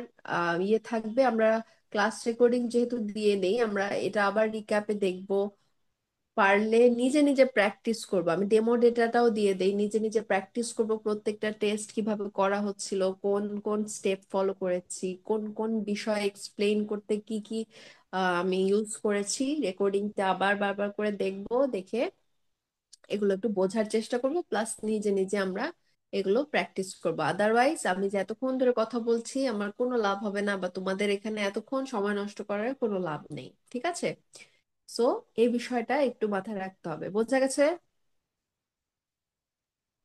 ইয়ে থাকবে, আমরা ক্লাস রেকর্ডিং যেহেতু দিয়ে নেই, আমরা এটা আবার রিক্যাপে দেখবো। পারলে নিজে নিজে প্র্যাকটিস করবো, আমি ডেমো ডেটাটাও দিয়ে দেই, নিজে নিজে প্র্যাকটিস করব প্রত্যেকটা টেস্ট কিভাবে করা হচ্ছিল, কোন কোন স্টেপ ফলো করেছি, কোন কোন বিষয় এক্সপ্লেইন করতে কি কি আমি ইউজ করেছি, রেকর্ডিংটা আবার বারবার করে দেখবো, দেখে এগুলো একটু বোঝার চেষ্টা করব, প্লাস নিজে নিজে আমরা এগুলো প্র্যাকটিস করব। আদারওয়াইজ আমি যে এতক্ষণ ধরে কথা বলছি আমার কোনো লাভ হবে না, বা তোমাদের এখানে এতক্ষণ সময় নষ্ট করার কোনো লাভ নেই, ঠিক আছে? সো এই বিষয়টা একটু মাথায় রাখতে হবে, বোঝা গেছে?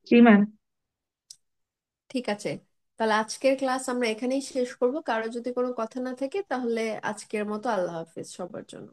জি ম্যাম। ঠিক আছে, তাহলে আজকের ক্লাস আমরা এখানেই শেষ করব। কারো যদি কোনো কথা না থাকে তাহলে আজকের মতো আল্লাহ হাফেজ সবার জন্য।